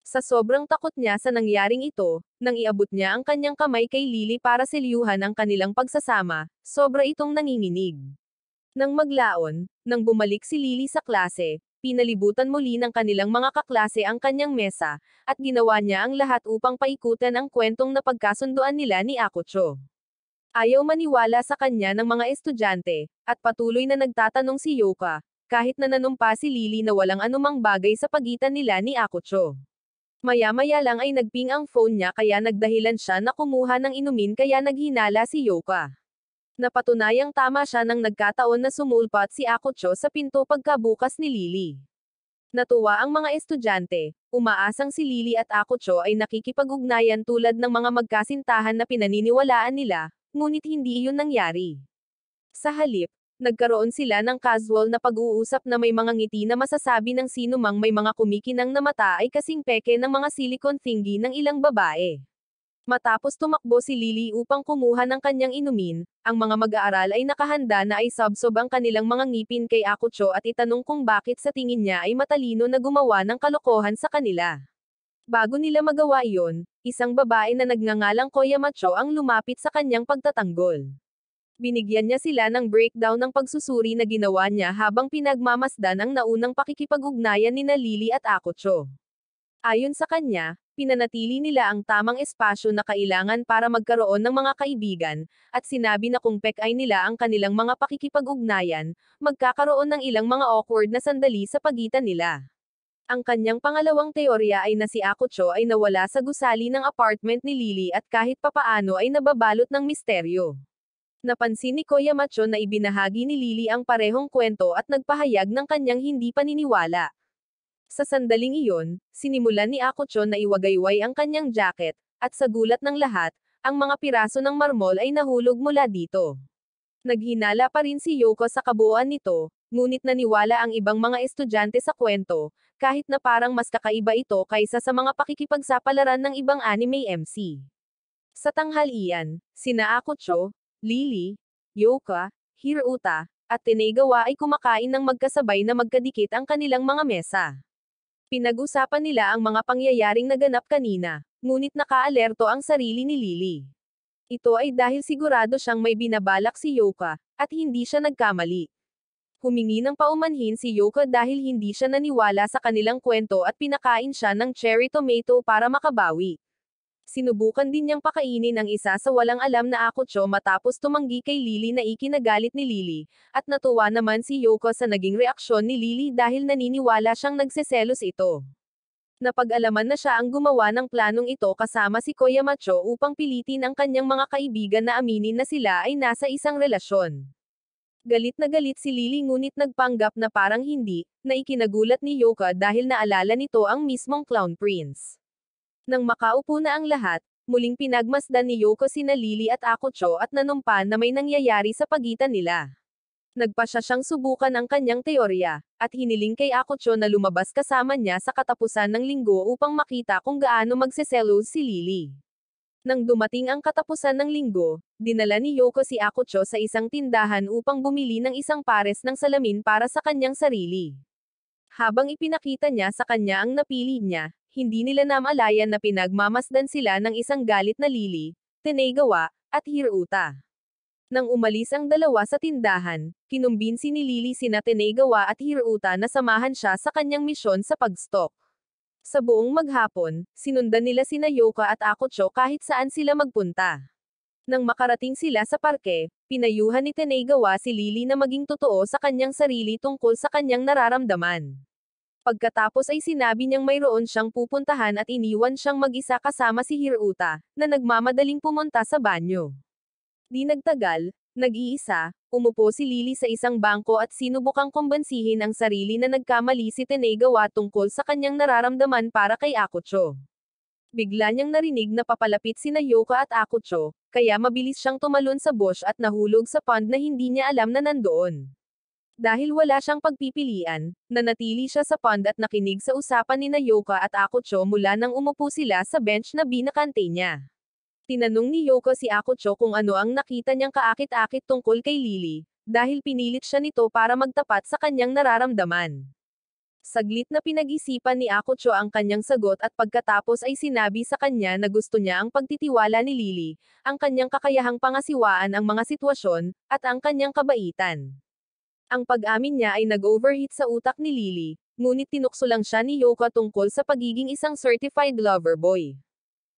Sa sobrang takot niya sa nangyaring ito, nang iabot niya ang kanyang kamay kay Lily para selyuhan ang kanilang pagsasama, sobra itong nanginginig. Nang maglaon, nang bumalik si Lily sa klase, pinalibutan muli ng kanilang mga kaklase ang kanyang mesa, at ginawa niya ang lahat upang paikutan ang kwentong napagkasunduan nila ni Akucho. Ayaw maniwala sa kanya ng mga estudyante, at patuloy na nagtatanong si Yoka, kahit na nanumpa si Lily na walang anumang bagay sa pagitan nila ni Akucho. Maya-maya lang ay nagping ang phone niya kaya nagdahilan siya na kumuha ng inumin kaya naghinala si Yoka. Napatunayang tama siya nang nagkataon na sumulpat si Akucho sa pinto pagkabukas ni Lily. Natuwa ang mga estudyante, umaasang si Lily at Akucho ay nakikipag-ugnayan tulad ng mga magkasintahan na pinaniniwalaan nila, ngunit hindi iyon nangyari. Sa halip, nagkaroon sila ng casual na pag-uusap na may mga ngiti na masasabi ng sino mang may mga kumikinang na mata ay kasing peke ng mga silicone thingy ng ilang babae. Matapos tumakbo si Lily upang kumuha ng kanyang inumin, ang mga mag-aaral ay nakahanda na ay sabsob ang kanilang mga ngipin kay Akucho at itanong kung bakit sa tingin niya ay matalino na gumawa ng kalokohan sa kanila. Bago nila magawa iyon, isang babae na nagngangalang Koyamacho ang lumapit sa kanyang pagtatanggol. Binigyan niya sila ng breakdown ng pagsusuri na ginawa niya habang pinagmamasdan ang naunang pakikipag-ugnayan nina Lily at Akucho. Ayon sa kanya, pinanatili nila ang tamang espasyo na kailangan para magkaroon ng mga kaibigan, at sinabi na kung pek-ay nila ang kanilang mga pakikipag-ugnayan, magkakaroon ng ilang mga awkward na sandali sa pagitan nila. Ang kanyang pangalawang teorya ay na si Akucho ay nawala sa gusali ng apartment ni Lily at kahit papaano ay nababalot ng misteryo. Napansin ni Koyamacho na ibinahagi ni Lily ang parehong kwento at nagpahayag ng kanyang hindi paniniwala. Sa sandaling iyon, sinimulan ni Akucho na iwagayway ang kanyang jacket, at sa gulat ng lahat, ang mga piraso ng marmol ay nahulog mula dito. Naghinala pa rin si Yoko sa kabuuan nito, ngunit naniwala ang ibang mga estudyante sa kwento, kahit na parang mas kakaiba ito kaysa sa mga pakikipagsapalaran ng ibang anime MC. Sa tanghalian, sina Akucho, Lily, Yoka, Hiruta, at Tenegawa ay kumakain ng magkasabay na magkadikit ang kanilang mga mesa. Pinag-usapan nila ang mga pangyayaring naganap kanina, ngunit nakaalerto ang sarili ni Lily. Ito ay dahil sigurado siyang may binabalak si Yoka, at hindi siya nagkamali. Humingi ng paumanhin si Yoka dahil hindi siya naniwala sa kanilang kwento at pinakain siya ng cherry tomato para makabawi. Sinubukan din niyang pakainin ang isa sa walang alam na Akucho matapos tumanggi kay Lily na ikinagalit ni Lily, at natuwa naman si Yoko sa naging reaksyon ni Lily dahil naniniwala siyang nagseselos ito. Napag-alaman na siya ang gumawa ng planong ito kasama si Koyamacho upang pilitin ang kanyang mga kaibigan na aminin na sila ay nasa isang relasyon. Galit na galit si Lily ngunit nagpanggap na parang hindi, na ikinagulat ni Yoka dahil naalala nito ang mismong Clown Prince. Nang makaupo na ang lahat, muling pinagmasdan ni Yoko sina Lily at Akucho at nanumpa na may nangyayari sa pagitan nila. Nagpasya siyang subukan ang kanyang teorya, at hiniling kay Akucho na lumabas kasama niya sa katapusan ng linggo upang makita kung gaano magseselos si Lily. Nang dumating ang katapusan ng linggo, dinala ni Yoko si Akucho sa isang tindahan upang bumili ng isang pares ng salamin para sa kanyang sarili. Habang ipinakita niya sa kanya ang napili niya, hindi nila namalayan na pinagmamasdan sila ng isang galit na Lily, Tenegawa, at Hiruta. Nang umalis ang dalawa sa tindahan, kinumbinsi ni Lily sina Tenegawa at Hiruta na samahan siya sa kanyang misyon sa pag-stalk. Sa buong maghapon, sinundan nila sina Yoka at Akucho kahit saan sila magpunta. Nang makarating sila sa parke, pinayuhan ni Tenegawa si Lily na maging totoo sa kanyang sarili tungkol sa kanyang nararamdaman. Pagkatapos ay sinabi niyang mayroon siyang pupuntahan at iniwan siyang mag-isa kasama si Hiruta, na nagmamadaling pumunta sa banyo. Di nagtagal, Nag-iisa, umupo si Lily sa isang bangko at sinubukang kumbansihin ang sarili na nagkamali si Tenegawa tungkol sa kanyang nararamdaman para kay Akucho. Bigla niyang narinig na papalapit sina Yoka at Akucho, kaya mabilis siyang tumalon sa bush at nahulog sa pond na hindi niya alam na nandoon. Dahil wala siyang pagpipilian, nanatili siya sa pond at nakinig sa usapan ni Yoka at Akucho mula nang umupo sila sa bench na binakante niya. Tinanong ni Yoka si Akucho kung ano ang nakita niyang kaakit-akit tungkol kay Lily, dahil pinilit siya nito para magtapat sa kanyang nararamdaman. Saglit na pinag-isipan ni Akucho ang kanyang sagot at pagkatapos ay sinabi sa kanya na gusto niya ang pagtitiwala ni Lily, ang kanyang kakayahang pangasiwaan ang mga sitwasyon, at ang kanyang kabaitan. Ang pag-amin niya ay nag-overheat sa utak ni Lily, ngunit tinukso lang siya ni Yoka tungkol sa pagiging isang certified lover boy.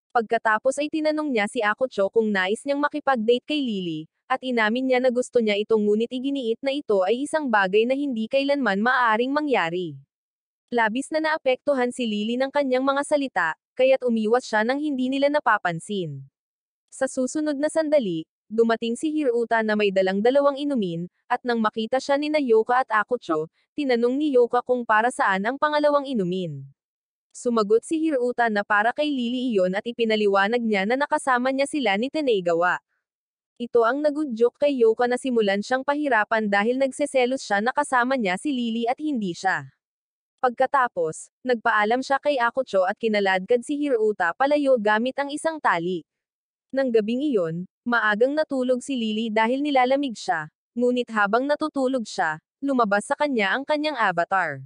Pagkatapos ay tinanong niya si Akucho kung nais niyang makipag-date kay Lily, at inamin niya na gusto niya ito ngunit iginiit na ito ay isang bagay na hindi kailanman maaaring mangyari. Labis na naapektuhan si Lily ng kanyang mga salita, kaya't umiwas siya nang hindi nila napapansin. Sa susunod na sandali, dumating si Hiruta na may dalang dalawang inumin, at nang makita siya ni Yoka at Akucho, tinanong ni Yoka kung para saan ang pangalawang inumin. Sumagot si Hiruta na para kay Lily iyon at ipinaliwanag niya na nakasama niya sila ni Tenegawa. Ito ang nagudyok kay Yoka na simulan siyang pahirapan dahil nagseselos siya na kasama niya si Lily at hindi siya. Pagkatapos, nagpaalam siya kay Akucho at kinaladkad si Hiruta palayo gamit ang isang tali. Nang gabing iyon, maagang natulog si Lily dahil nilalamig siya, ngunit habang natutulog siya, lumabas sa kanya ang kanyang avatar.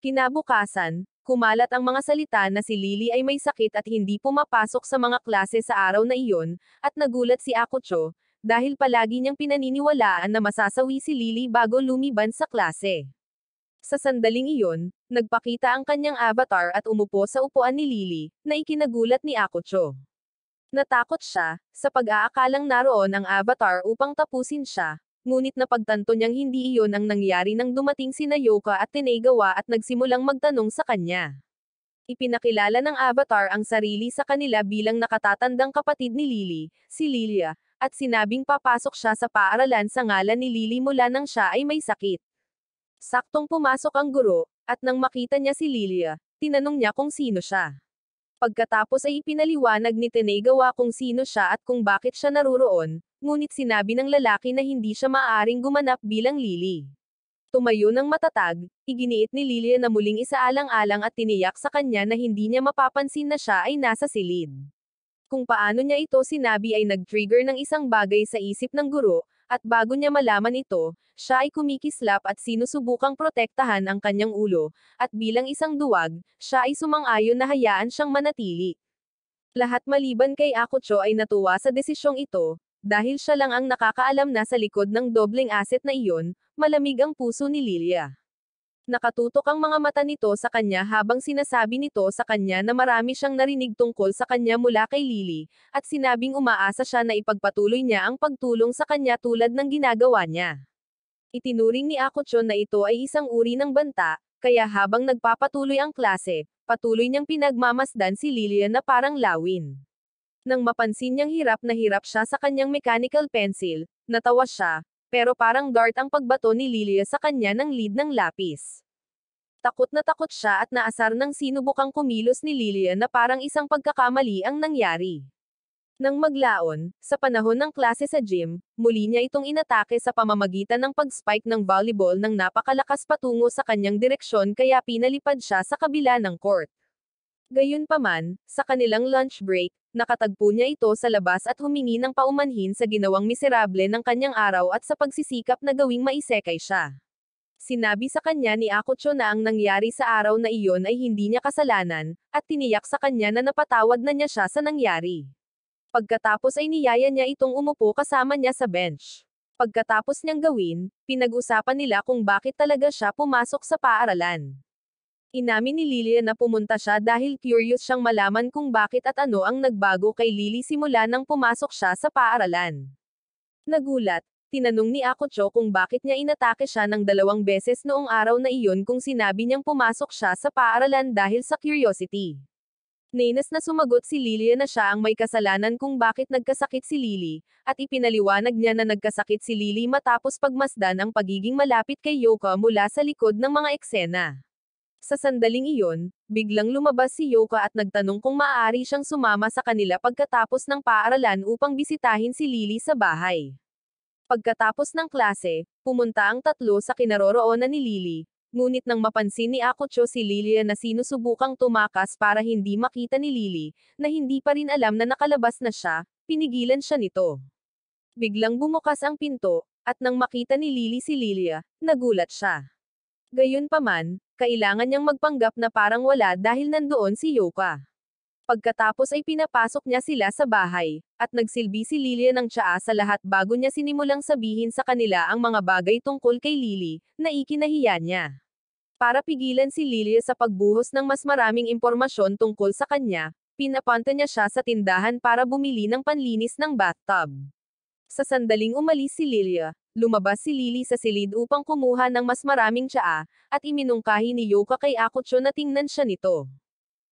Kinabukasan, kumalat ang mga salita na si Lily ay may sakit at hindi pumapasok sa mga klase sa araw na iyon, at nagulat si Akucho, dahil palagi niyang pinaniniwalaan na masasawi si Lily bago lumiban sa klase. Sa sandaling iyon, nagpakita ang kanyang avatar at umupo sa upuan ni Lily, na ikinagulat ni Akucho. Natakot siya, sa pag-aakalang naroon ang avatar upang tapusin siya, ngunit napagtanto niyang hindi iyon ang nangyari nang dumating sina Yoka at Tenegawa at nagsimulang magtanong sa kanya. Ipinakilala ng avatar ang sarili sa kanila bilang nakatatandang kapatid ni Lily, si Lilia, at sinabing papasok siya sa paaralan sa ngalan ni Lily mula nang siya ay may sakit. Saktong pumasok ang guro, at nang makita niya si Lilia, tinanong niya kung sino siya. Pagkatapos ay ipinaliwanag ni Tenegawa kung sino siya at kung bakit siya naruroon, ngunit sinabi ng lalaki na hindi siya maaaring gumanap bilang Lily. Tumayo ng matatag, iginiit ni Lilia na muling isaalang-alang at tiniyak sa kanya na hindi niya mapapansin na siya ay nasa silid. Kung paano niya ito sinabi ay nag-trigger ng isang bagay sa isip ng guro, at bago niya malaman ito, siya ay kumikislap at sinusubukang protektahan ang kanyang ulo, at bilang isang duwag, siya ay sumang-ayon na hayaan siyang manatili. Lahat maliban kay Akucho ay natuwa sa desisyong ito, dahil siya lang ang nakakaalam na sa likod ng dobleng asset na iyon, malamig ang puso ni Lilia. Nakatutok ang mga mata nito sa kanya habang sinasabi nito sa kanya na marami siyang narinig tungkol sa kanya mula kay Lily, at sinabing umaasa siya na ipagpatuloy niya ang pagtulong sa kanya tulad ng ginagawa niya. Itinuring ni Akucho na ito ay isang uri ng banta, kaya habang nagpapatuloy ang klase, patuloy niyang pinagmamasdan si Lilia na parang lawin. Nang mapansin niyang hirap siya sa kanyang mechanical pencil, natawa siya, pero parang dart ang pagbato ni Lilia sa kanya ng lead ng lapis. Takot na takot siya at naasar nang sinubukang kumilos ni Lilia na parang isang pagkakamali ang nangyari. Nang maglaon, sa panahon ng klase sa gym, muli niya itong inatake sa pamamagitan ng pag-spike ng volleyball ng napakalakas patungo sa kanyang direksyon kaya pinalipad siya sa kabila ng court. Gayunpaman, sa kanilang lunch break, nakatagpo niya ito sa labas at humingi ng paumanhin sa ginawang miserable ng kanyang araw at sa pagsisikap na gawing maisekay siya. Sinabi sa kanya ni Akucho na ang nangyari sa araw na iyon ay hindi niya kasalanan, at tiniyak sa kanya na napatawad na niya siya sa nangyari. Pagkatapos ay niyaya niya itong umupo kasama niya sa bench. Pagkatapos niyang gawin, pinag-usapan nila kung bakit talaga siya pumasok sa paaralan. Inamin ni Lilia na pumunta siya dahil curious siyang malaman kung bakit at ano ang nagbago kay Lily simula nang pumasok siya sa paaralan. Nagulat, tinanong ni Akucho kung bakit niya inatake siya ng 2 beses noong araw na iyon kung sinabi niyang pumasok siya sa paaralan dahil sa curiosity. Nainas na sumagot si Lilia na siya ang may kasalanan kung bakit nagkasakit si Lily, at ipinaliwanag niya na nagkasakit si Lily matapos pagmasdan ang pagiging malapit kay Yoka mula sa likod ng mga eksena. Sa sandaling iyon, biglang lumabas si Yoka at nagtanong kung maaari siyang sumama sa kanila pagkatapos ng paaralan upang bisitahin si Lily sa bahay. Pagkatapos ng klase, pumunta ang tatlo sa kinaroroonan ni Lily. Ngunit nang mapansin ni Akutsu si Lilia na sinusubukang tumakas para hindi makita ni Lily, na hindi pa rin alam na nakalabas na siya, pinigilan siya nito. Biglang bumukas ang pinto, at nang makita ni Lily si Lilia, nagulat siya. Gayunpaman, kailangan niyang magpanggap na parang wala dahil nandoon si Yoka. Pagkatapos ay pinapasok niya sila sa bahay, at nagsilbi si Lilia ng tsaa sa lahat bago niya sinimulang sabihin sa kanila ang mga bagay tungkol kay Lily, na ikinahiya niya. Para pigilan si Lilia sa pagbuhos ng mas maraming impormasyon tungkol sa kanya, pinapunta niya siya sa tindahan para bumili ng panlinis ng bathtub. Sa sandaling umalis si Lilia, lumabas si Lily sa silid upang kumuha ng mas maraming tsaa, at iminungkahi ni Yoka kay Akutsu na tingnan siya nito.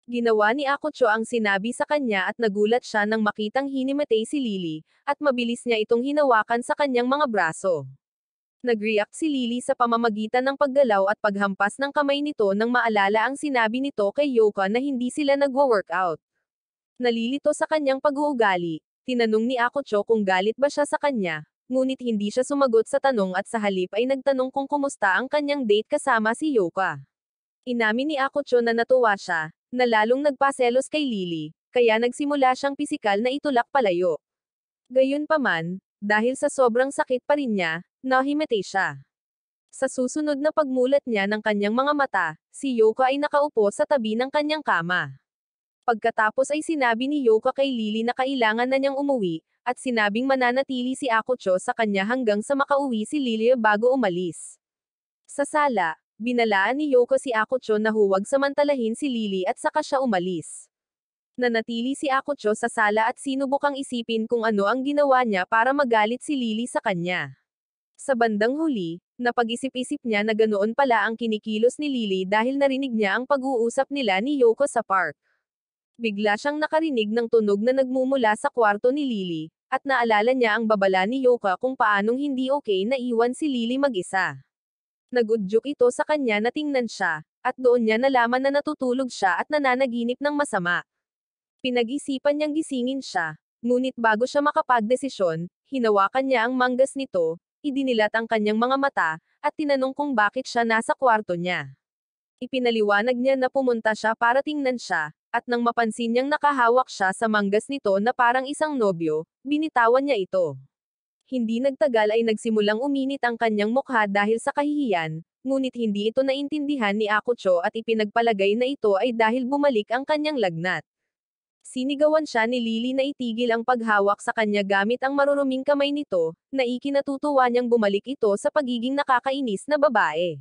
Ginawa ni Akutsu ang sinabi sa kanya at nagulat siya nang makitang hinimatay si Lily, at mabilis niya itong hinawakan sa kanyang mga braso. Nag-react si Lily sa pamamagitan ng paggalaw at paghampas ng kamay nito nang maalala ang sinabi nito kay Yoka na hindi sila nagwo-workout. Nalilito sa kanyang pag-uugali, tinanong ni Akutsu kung galit ba siya sa kanya, ngunit hindi siya sumagot sa tanong at sa halip ay nagtanong kung kumusta ang kanyang date kasama si Yoka. Inamin ni Akutsu na natuwa siya, na lalong nagpaselos kay Lily, kaya nagsimula siyang pisikal na itulak palayo. Gayunpaman, dahil sa sobrang sakit pa rin niya, nahimatay siya. Sa susunod na pagmulat niya ng kanyang mga mata, si Yoka ay nakaupo sa tabi ng kanyang kama. Pagkatapos ay sinabi ni Yoka kay Lily na kailangan na niyang umuwi, at sinabing mananatili si Akutsu sa kanya hanggang sa makauwi si Lily bago umalis. Sa sala, binalaan ni Yoka si Akutsu na huwag samantalahin si Lily at saka siya umalis. Nanatili si Akutsu sa sala at sinubukang isipin kung ano ang ginawa niya para magalit si Lily sa kanya. Sa bandang huli, napag-isip-isip niya na ganoon pala ang kinikilos ni Lily dahil narinig niya ang pag-uusap nila ni Yoko sa park. Bigla siyang nakarinig ng tunog na nagmumula sa kwarto ni Lily, at naalala niya ang babala ni Yoka kung paanong hindi okay na iwan si Lily mag-isa. Nagudyok ito sa kanya na tingnan siya, at doon niya nalaman na natutulog siya at nananaginip ng masama. Pinag-isipan niyang gisingin siya, ngunit bago siya makapagdesisyon, hinawakan niya ang manggas nito, idinilat ang kanyang mga mata, at tinanong kung bakit siya nasa kwarto niya. Ipinaliwanag niya na pumunta siya para tingnan siya, at nang mapansin niyang nakahawak siya sa manggas nito na parang isang nobyo, binitawan niya ito. Hindi nagtagal ay nagsimulang uminit ang kanyang mukha dahil sa kahihiyan, ngunit hindi ito naintindihan ni Akutsu at ipinagpalagay na ito ay dahil bumalik ang kanyang lagnat. Sinigawan siya ni Lily na itigil ang paghawak sa kanya gamit ang maruruming kamay nito, na ikinatutuwa niyang bumalik ito sa pagiging nakakainis na babae.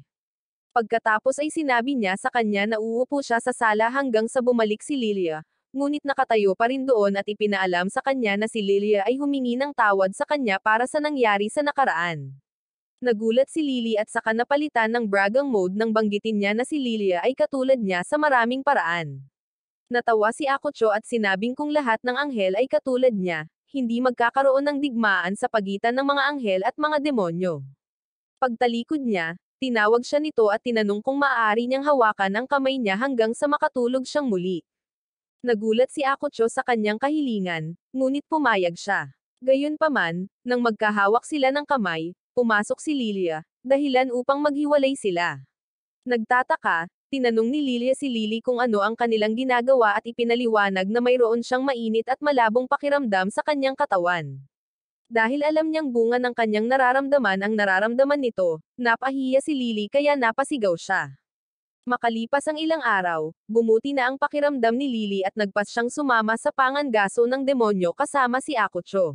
Pagkatapos ay sinabi niya sa kanya na uupo siya sa sala hanggang sa bumalik si Lilia, ngunit nakatayo pa rin doon at ipinaalam sa kanya na si Lilia ay humingi ng tawad sa kanya para sa nangyari sa nakaraan. Nagulat si Lily at saka napalitan ng bragang mode nang banggitin niya na si Lilia ay katulad niya sa maraming paraan. Natawa si Akutsu at sinabing kung lahat ng anghel ay katulad niya, hindi magkakaroon ng digmaan sa pagitan ng mga anghel at mga demonyo. Pagtalikod niya, tinawag siya nito at tinanong kung maaari niyang hawakan ang kamay niya hanggang sa makatulog siyang muli. Nagulat si Akutsu sa kanyang kahilingan, ngunit pumayag siya. Gayunpaman, nang magkahawak sila ng kamay, pumasok si Lilia, dahilan upang maghiwalay sila. Nagtataka, tinanong ni Lilia si Lily kung ano ang kanilang ginagawa at ipinaliwanag na mayroon siyang mainit at malabong pakiramdam sa kanyang katawan. Dahil alam niyang bunga ng kanyang nararamdaman ang nararamdaman nito, napahiya si Lily kaya napasigaw siya. Makalipas ang ilang araw, bumuti na ang pakiramdam ni Lily at nagpas siyang sumama sa pangangaso ng demonyo kasama si Akutsu.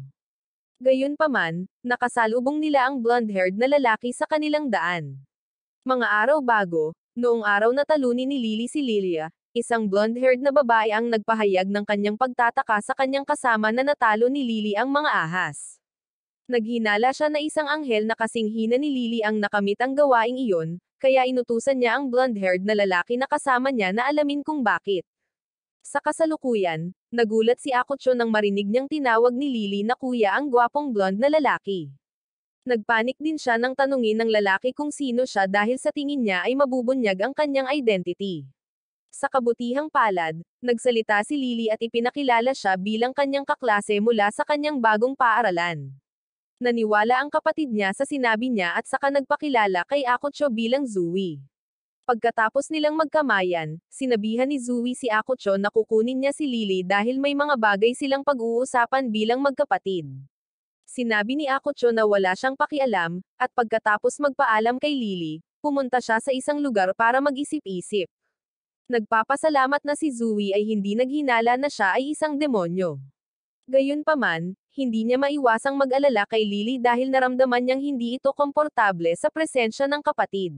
Gayunpaman, nakasalubong nila ang blonde-haired na lalaki sa kanilang daan. Mga araw bago, noong araw na talunin ni Lily si Lilia, isang blonde-haired na babae ang nagpahayag ng kanyang pagtataka sa kanyang kasama na natalo ni Lily ang mga ahas. Naghinala siya na isang anghel na kasing hina ni Lily ang nakamit ang gawaing iyon, kaya inutusan niya ang blonde-haired na lalaki na kasama niya na alamin kung bakit. Sa kasalukuyan, nagulat si Akutsu nang marinig niyang tinawag ni Lily na kuya ang gwapong blonde na lalaki. Nagpanik din siya nang tanungin ng lalaki kung sino siya dahil sa tingin niya ay mabubunyag ang kanyang identity. Sa kabutihang palad, nagsalita si Lily at ipinakilala siya bilang kanyang kaklase mula sa kanyang bagong paaralan. Naniwala ang kapatid niya sa sinabi niya at saka nagpakilala kay Akutsu bilang Zui. Pagkatapos nilang magkamayan, sinabihan ni Zui si Akutsu na kukunin niya si Lily dahil may mga bagay silang pag-uusapan bilang magkapatid. Sinabi ni Akutsu na wala siyang pakialam, at pagkatapos magpaalam kay Lily, pumunta siya sa isang lugar para mag-isip-isip. Nagpapasalamat na si Zui ay hindi naghinala na siya ay isang demonyo. Gayunpaman, hindi niya maiwasang mag-alala kay Lily dahil naramdaman niyang hindi ito komportable sa presensya ng kapatid.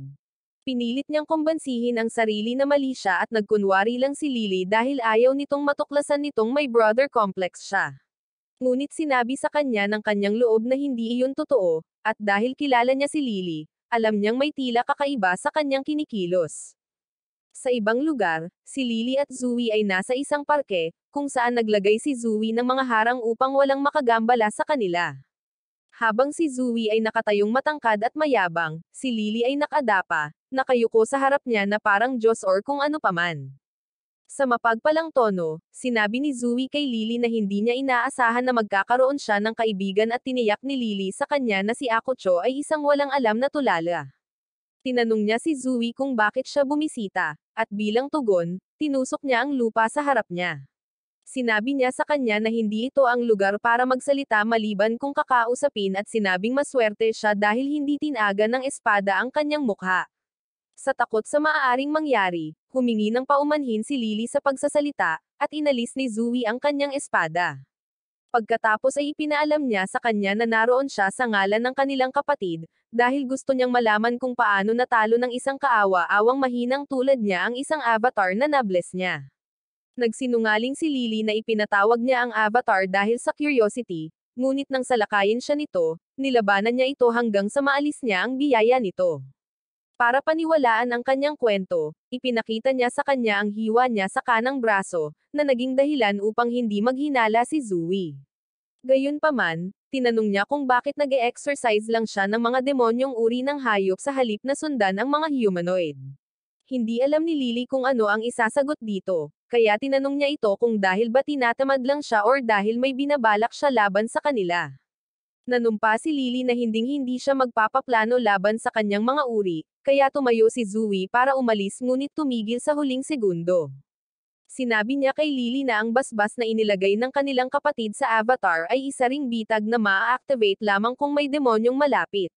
Pinilit niyang kumbansihin ang sarili na mali siya at nagkunwari lang si Lily dahil ayaw nitong matuklasan nitong may brother complex siya. Ngunit sinabi sa kanya ng kanyang loob na hindi iyon totoo, at dahil kilala niya si Lily, alam niyang may tila kakaiba sa kanyang kinikilos. Sa ibang lugar, si Lily at Zui ay nasa isang parke, kung saan naglagay si Zui ng mga harang upang walang makagambala sa kanila. Habang si Zui ay nakatayong matangkad at mayabang, si Lily ay nakadapa, nakayuko sa harap niya na parang Diyos or kung ano paman. Sa mapagpalang tono, sinabi ni Zui kay Lily na hindi niya inaasahan na magkakaroon siya ng kaibigan at tiniyak ni Lily sa kanya na si Akutsu ay isang walang alam na tulala. Tinanong niya si Zui kung bakit siya bumisita, at bilang tugon, tinusok niya ang lupa sa harap niya. Sinabi niya sa kanya na hindi ito ang lugar para magsalita maliban kung kakausapin at sinabing maswerte siya dahil hindi tinaga ng espada ang kanyang mukha. Sa takot sa maaaring mangyari, humingi ng paumanhin si Lily sa pagsasalita, at inalis ni Zui ang kanyang espada. Pagkatapos ay ipinaalam niya sa kanya na naroon siya sa ngalan ng kanilang kapatid, dahil gusto niyang malaman kung paano natalo ng isang kaawa-awang mahinang tulad niya ang isang avatar na nabless niya. Nagsinungaling si Lily na ipinatawag niya ang avatar dahil sa curiosity, ngunit nang salakayin siya nito, nilabanan niya ito hanggang sa maalis niya ang biyaya nito. Para paniwalaan ang kanyang kwento, ipinakita niya sa kanya ang hiwa niya sa kanang braso, na naging dahilan upang hindi maghinala si Zui. Gayunpaman, tinanong niya kung bakit nag-e-exercise lang siya ng mga demonyong uri ng hayop sa halip na sundan ang mga humanoid. Hindi alam ni Lily kung ano ang isasagot dito, kaya tinanong niya ito kung dahil ba tinatamad lang siya or dahil may binabalak siya laban sa kanila. Nanumpa si Lily na hinding-hindi siya magpapaplano laban sa kanyang mga uri, kaya tumayo si Zui para umalis ngunit tumigil sa huling segundo. Sinabi niya kay Lily na ang basbas na inilagay ng kanilang kapatid sa avatar ay isa ring bitag na maa-activate lamang kung may demonyong malapit.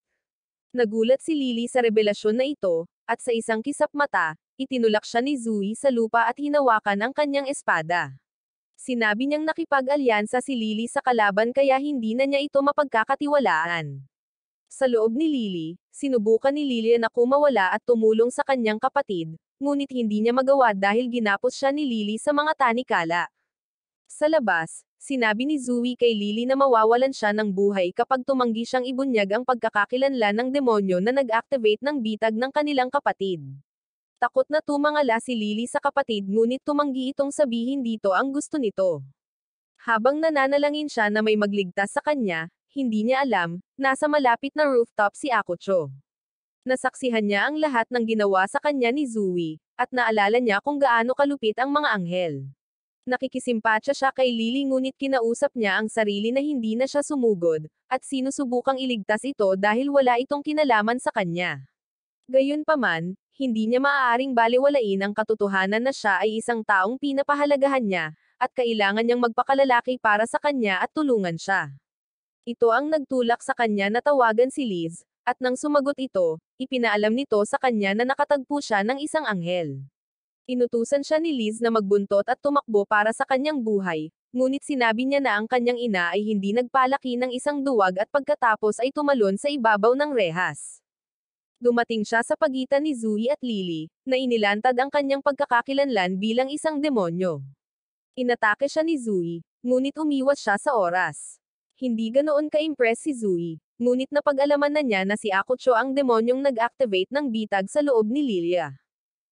Nagulat si Lily sa revelasyon na ito, at sa isang kisap mata, itinulak siya ni Zui sa lupa at hinawakan ang kanyang espada. Sinabi niyang nakipag-alyansa si Lily sa kalaban kaya hindi na niya ito mapagkakatiwalaan. Sa loob ni Lily, sinubukan ni Lily na kumawala at tumulong sa kanyang kapatid, ngunit hindi niya magawa dahil ginapos siya ni Lily sa mga tanikala. Sa labas, sinabi ni Zui kay Lily na mawawalan siya ng buhay kapag tumanggi siyang ibunyag ang pagkakakilanlan ng demonyo na nag-activate ng bitag ng kanilang kapatid. Takot na tumangala si Lily sa kapatid ngunit tumanggi itong sabihin dito ang gusto nito. Habang nananalangin siya na may magligtas sa kanya, hindi niya alam, nasa malapit na rooftop si Akutsu. Nasaksihan niya ang lahat ng ginawa sa kanya ni Zui, at naalala niya kung gaano kalupit ang mga anghel. Nakikisimpatya siya kay Lily ngunit kinausap niya ang sarili na hindi na siya sumugod, at sinusubukang iligtas ito dahil wala itong kinalaman sa kanya. Gayunpaman, hindi niya maaaring balewalain ang katotohanan na siya ay isang taong pinapahalagahan niya, at kailangan niyang magpakalalaki para sa kanya at tulungan siya. Ito ang nagtulak sa kanya na tawagan si Liz, at nang sumagot ito, ipinaalam nito sa kanya na nakatagpo siya ng isang anghel. Inutusan siya ni Liz na magbuntot at tumakbo para sa kanyang buhay, ngunit sinabi niya na ang kanyang ina ay hindi nagpalaki ng isang duwag at pagkatapos ay tumalon sa ibabaw ng rehas. Dumating siya sa pagitan ni Zui at Lily, na inilantad ang kanyang pagkakakilanlan bilang isang demonyo. Inatake siya ni Zui, ngunit umiwas siya sa oras. Hindi ganoon ka-impress si Zui, ngunit napag-alaman na niya na si Akutsu ang demonyong nag-activate ng bitag sa loob ni Lilia.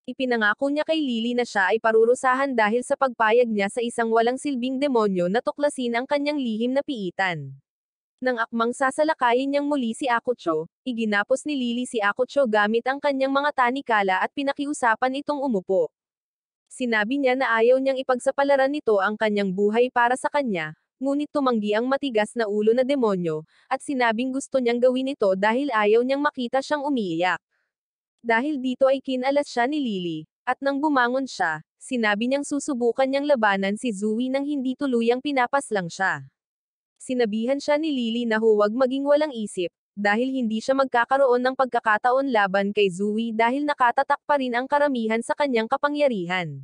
Ipinangako niya kay Lily na siya ay parurusahan dahil sa pagpayag niya sa isang walang silbing demonyo na tuklasin ang kanyang lihim na piitan. Nang akmang sasalakayin niyang muli si Akucho, iginapos ni Lily si Akucho gamit ang kanyang mga tanikala at pinakiusapan itong umupo. Sinabi niya na ayaw niyang ipagsapalaran nito ang kanyang buhay para sa kanya, ngunit tumanggi ang matigas na ulo na demonyo, at sinabing gusto niyang gawin ito dahil ayaw niyang makita siyang umiiyak. Dahil dito ay kinalas siya ni Lily, at nang bumangon siya, sinabi niyang susubukan niyang labanan si Zui nang hindi tuluyang pinapaslang siya. Sinabihan siya ni Lily na huwag maging walang isip, dahil hindi siya magkakaroon ng pagkakataon laban kay Zui dahil nakatatak pa rin ang karamihan sa kanyang kapangyarihan.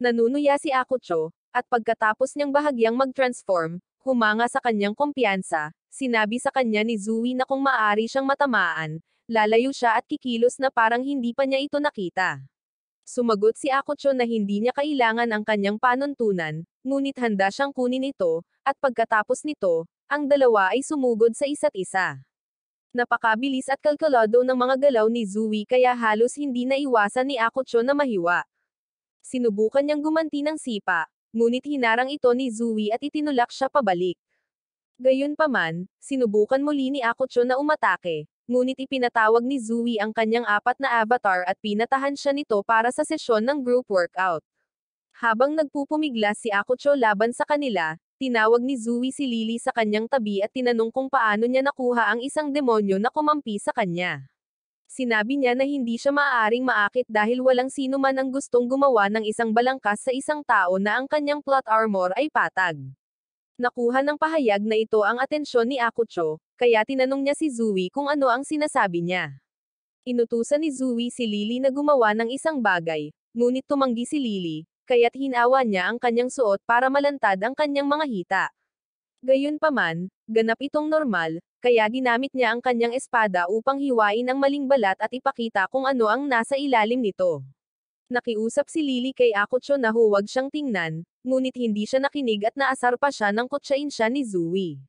Nanunuya si Akucho, at pagkatapos niyang bahagyang mag-transform, humanga sa kanyang kumpiyansa, sinabi sa kanya ni Zui na kung maaari siyang matamaan, lalayo siya at kikilos na parang hindi pa niya ito nakita. Sumagot si Akucho na hindi niya kailangan ang kanyang panuntunan, ngunit handa siyang kunin ito, at pagkatapos nito, ang dalawa ay sumugod sa isa't isa. Napakabilis at kalkulado ng mga galaw ni Zui kaya halos hindi naiwasan ni Akucho na mahiwa. Sinubukan niyang gumanti ng sipa, ngunit hinarang ito ni Zui at itinulak siya pabalik. Gayunpaman, sinubukan muli ni Akucho na umatake, ngunit ipinatawag ni Zui ang kanyang 4 na avatar at pinatahan siya nito para sa sesyon ng group workout. Habang nagpupumiglas si Akucho laban sa kanila, tinawag ni Zui si Lily sa kanyang tabi at tinanong kung paano niya nakuha ang isang demonyo na kumampi sa kanya. Sinabi niya na hindi siya maaaring maakit dahil walang sino man ang gustong gumawa ng isang balangkas sa isang tao na ang kanyang plot armor ay patag. Nakuha ng pahayag na ito ang atensyon ni Akucho, kaya tinanong niya si Zui kung ano ang sinasabi niya. Inutusan ni Zui si Lily na gumawa ng isang bagay, ngunit tumanggi si Lily, kaya't hinawa niya ang kanyang suot para malantad ang kanyang mga hita. Gayunpaman, ganap itong normal, kaya ginamit niya ang kanyang espada upang hiwain ang maling balat at ipakita kung ano ang nasa ilalim nito. Nakiusap si Lily kay Akucho na huwag siyang tingnan, ngunit hindi siya nakinig at naasar pa siya nang kutsain siya ni Zui.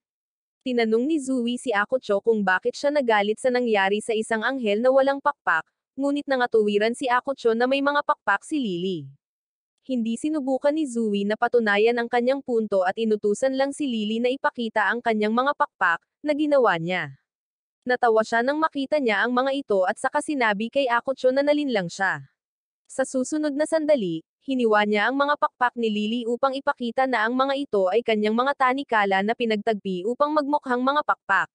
Tinanong ni Zui si Akucho kung bakit siya nagalit sa nangyari sa isang anghel na walang pakpak, ngunit nangatuwiran si Akucho na may mga pakpak si Lily. Hindi sinubukan ni Zui na patunayan ang kanyang punto at inutusan lang si Lily na ipakita ang kanyang mga pakpak, na ginawa niya. Natawa siya nang makita niya ang mga ito at saka sinabi kay Akucho na nalinlang siya. Sa susunod na sandali, hiniwa niya ang mga pakpak ni Lily upang ipakita na ang mga ito ay kanyang mga tanikala na pinagtagpi upang magmukhang mga pakpak.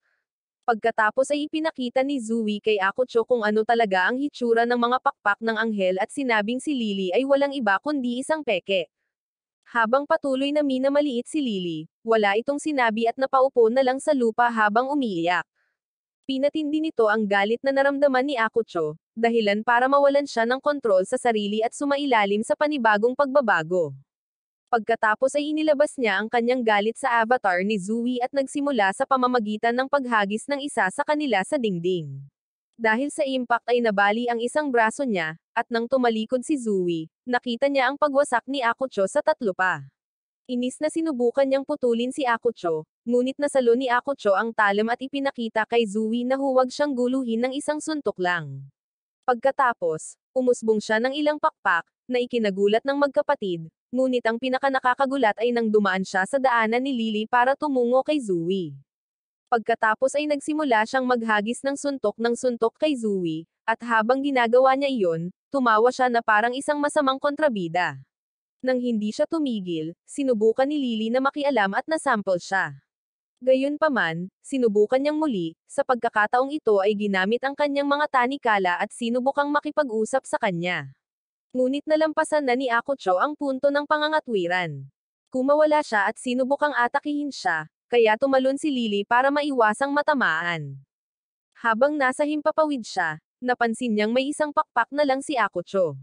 Pagkatapos ay ipinakita ni Zui kay Akucho kung ano talaga ang hitsura ng mga pakpak ng anghel at sinabing si Lily ay walang iba kundi isang peke. Habang patuloy na minamaliit si Lily, wala itong sinabi at napaupo na lang sa lupa habang umiiyak. Pinatindi nito ang galit na naramdaman ni Akucho, dahilan para mawalan siya ng kontrol sa sarili at sumailalim sa panibagong pagbabago. Pagkatapos ay inilabas niya ang kanyang galit sa avatar ni Zui at nagsimula sa pamamagitan ng paghagis ng isa sa kanila sa dingding. Dahil sa impact ay nabali ang isang braso niya, at nang tumalikod si Zui, nakita niya ang pagwasak ni Akucho sa 3 pa. Inis na sinubukan niyang putulin si Akucho, ngunit nasalo ni Akucho ang talim at ipinakita kay Zui na huwag siyang guluhin ng isang suntok lang. Pagkatapos, umusbong siya ng ilang pakpak, na ikinagulat ng magkapatid, ngunit ang pinakanakakagulat ay nang dumaan siya sa daanan ni Lily para tumungo kay Zui. Pagkatapos ay nagsimula siyang maghagis ng suntok kay Zui, at habang ginagawa niya iyon, tumawa siya na parang isang masamang kontrabida. Nang hindi siya tumigil, sinubukan ni Lily na makialam at nasample siya. Gayunpaman, sinubukan niyang muli, sa pagkakataong ito ay ginamit ang kanyang mga tanikala at sinubukang makipag-usap sa kanya. Ngunit nalampasan na ni Akucho ang punto ng pangangatwiran. Kumawala siya at sinubukang atakihin siya, kaya tumalon si Lily para maiwasang matamaan. Habang nasa himpapawid siya, napansin niyang may isang pakpak na lang si Akucho.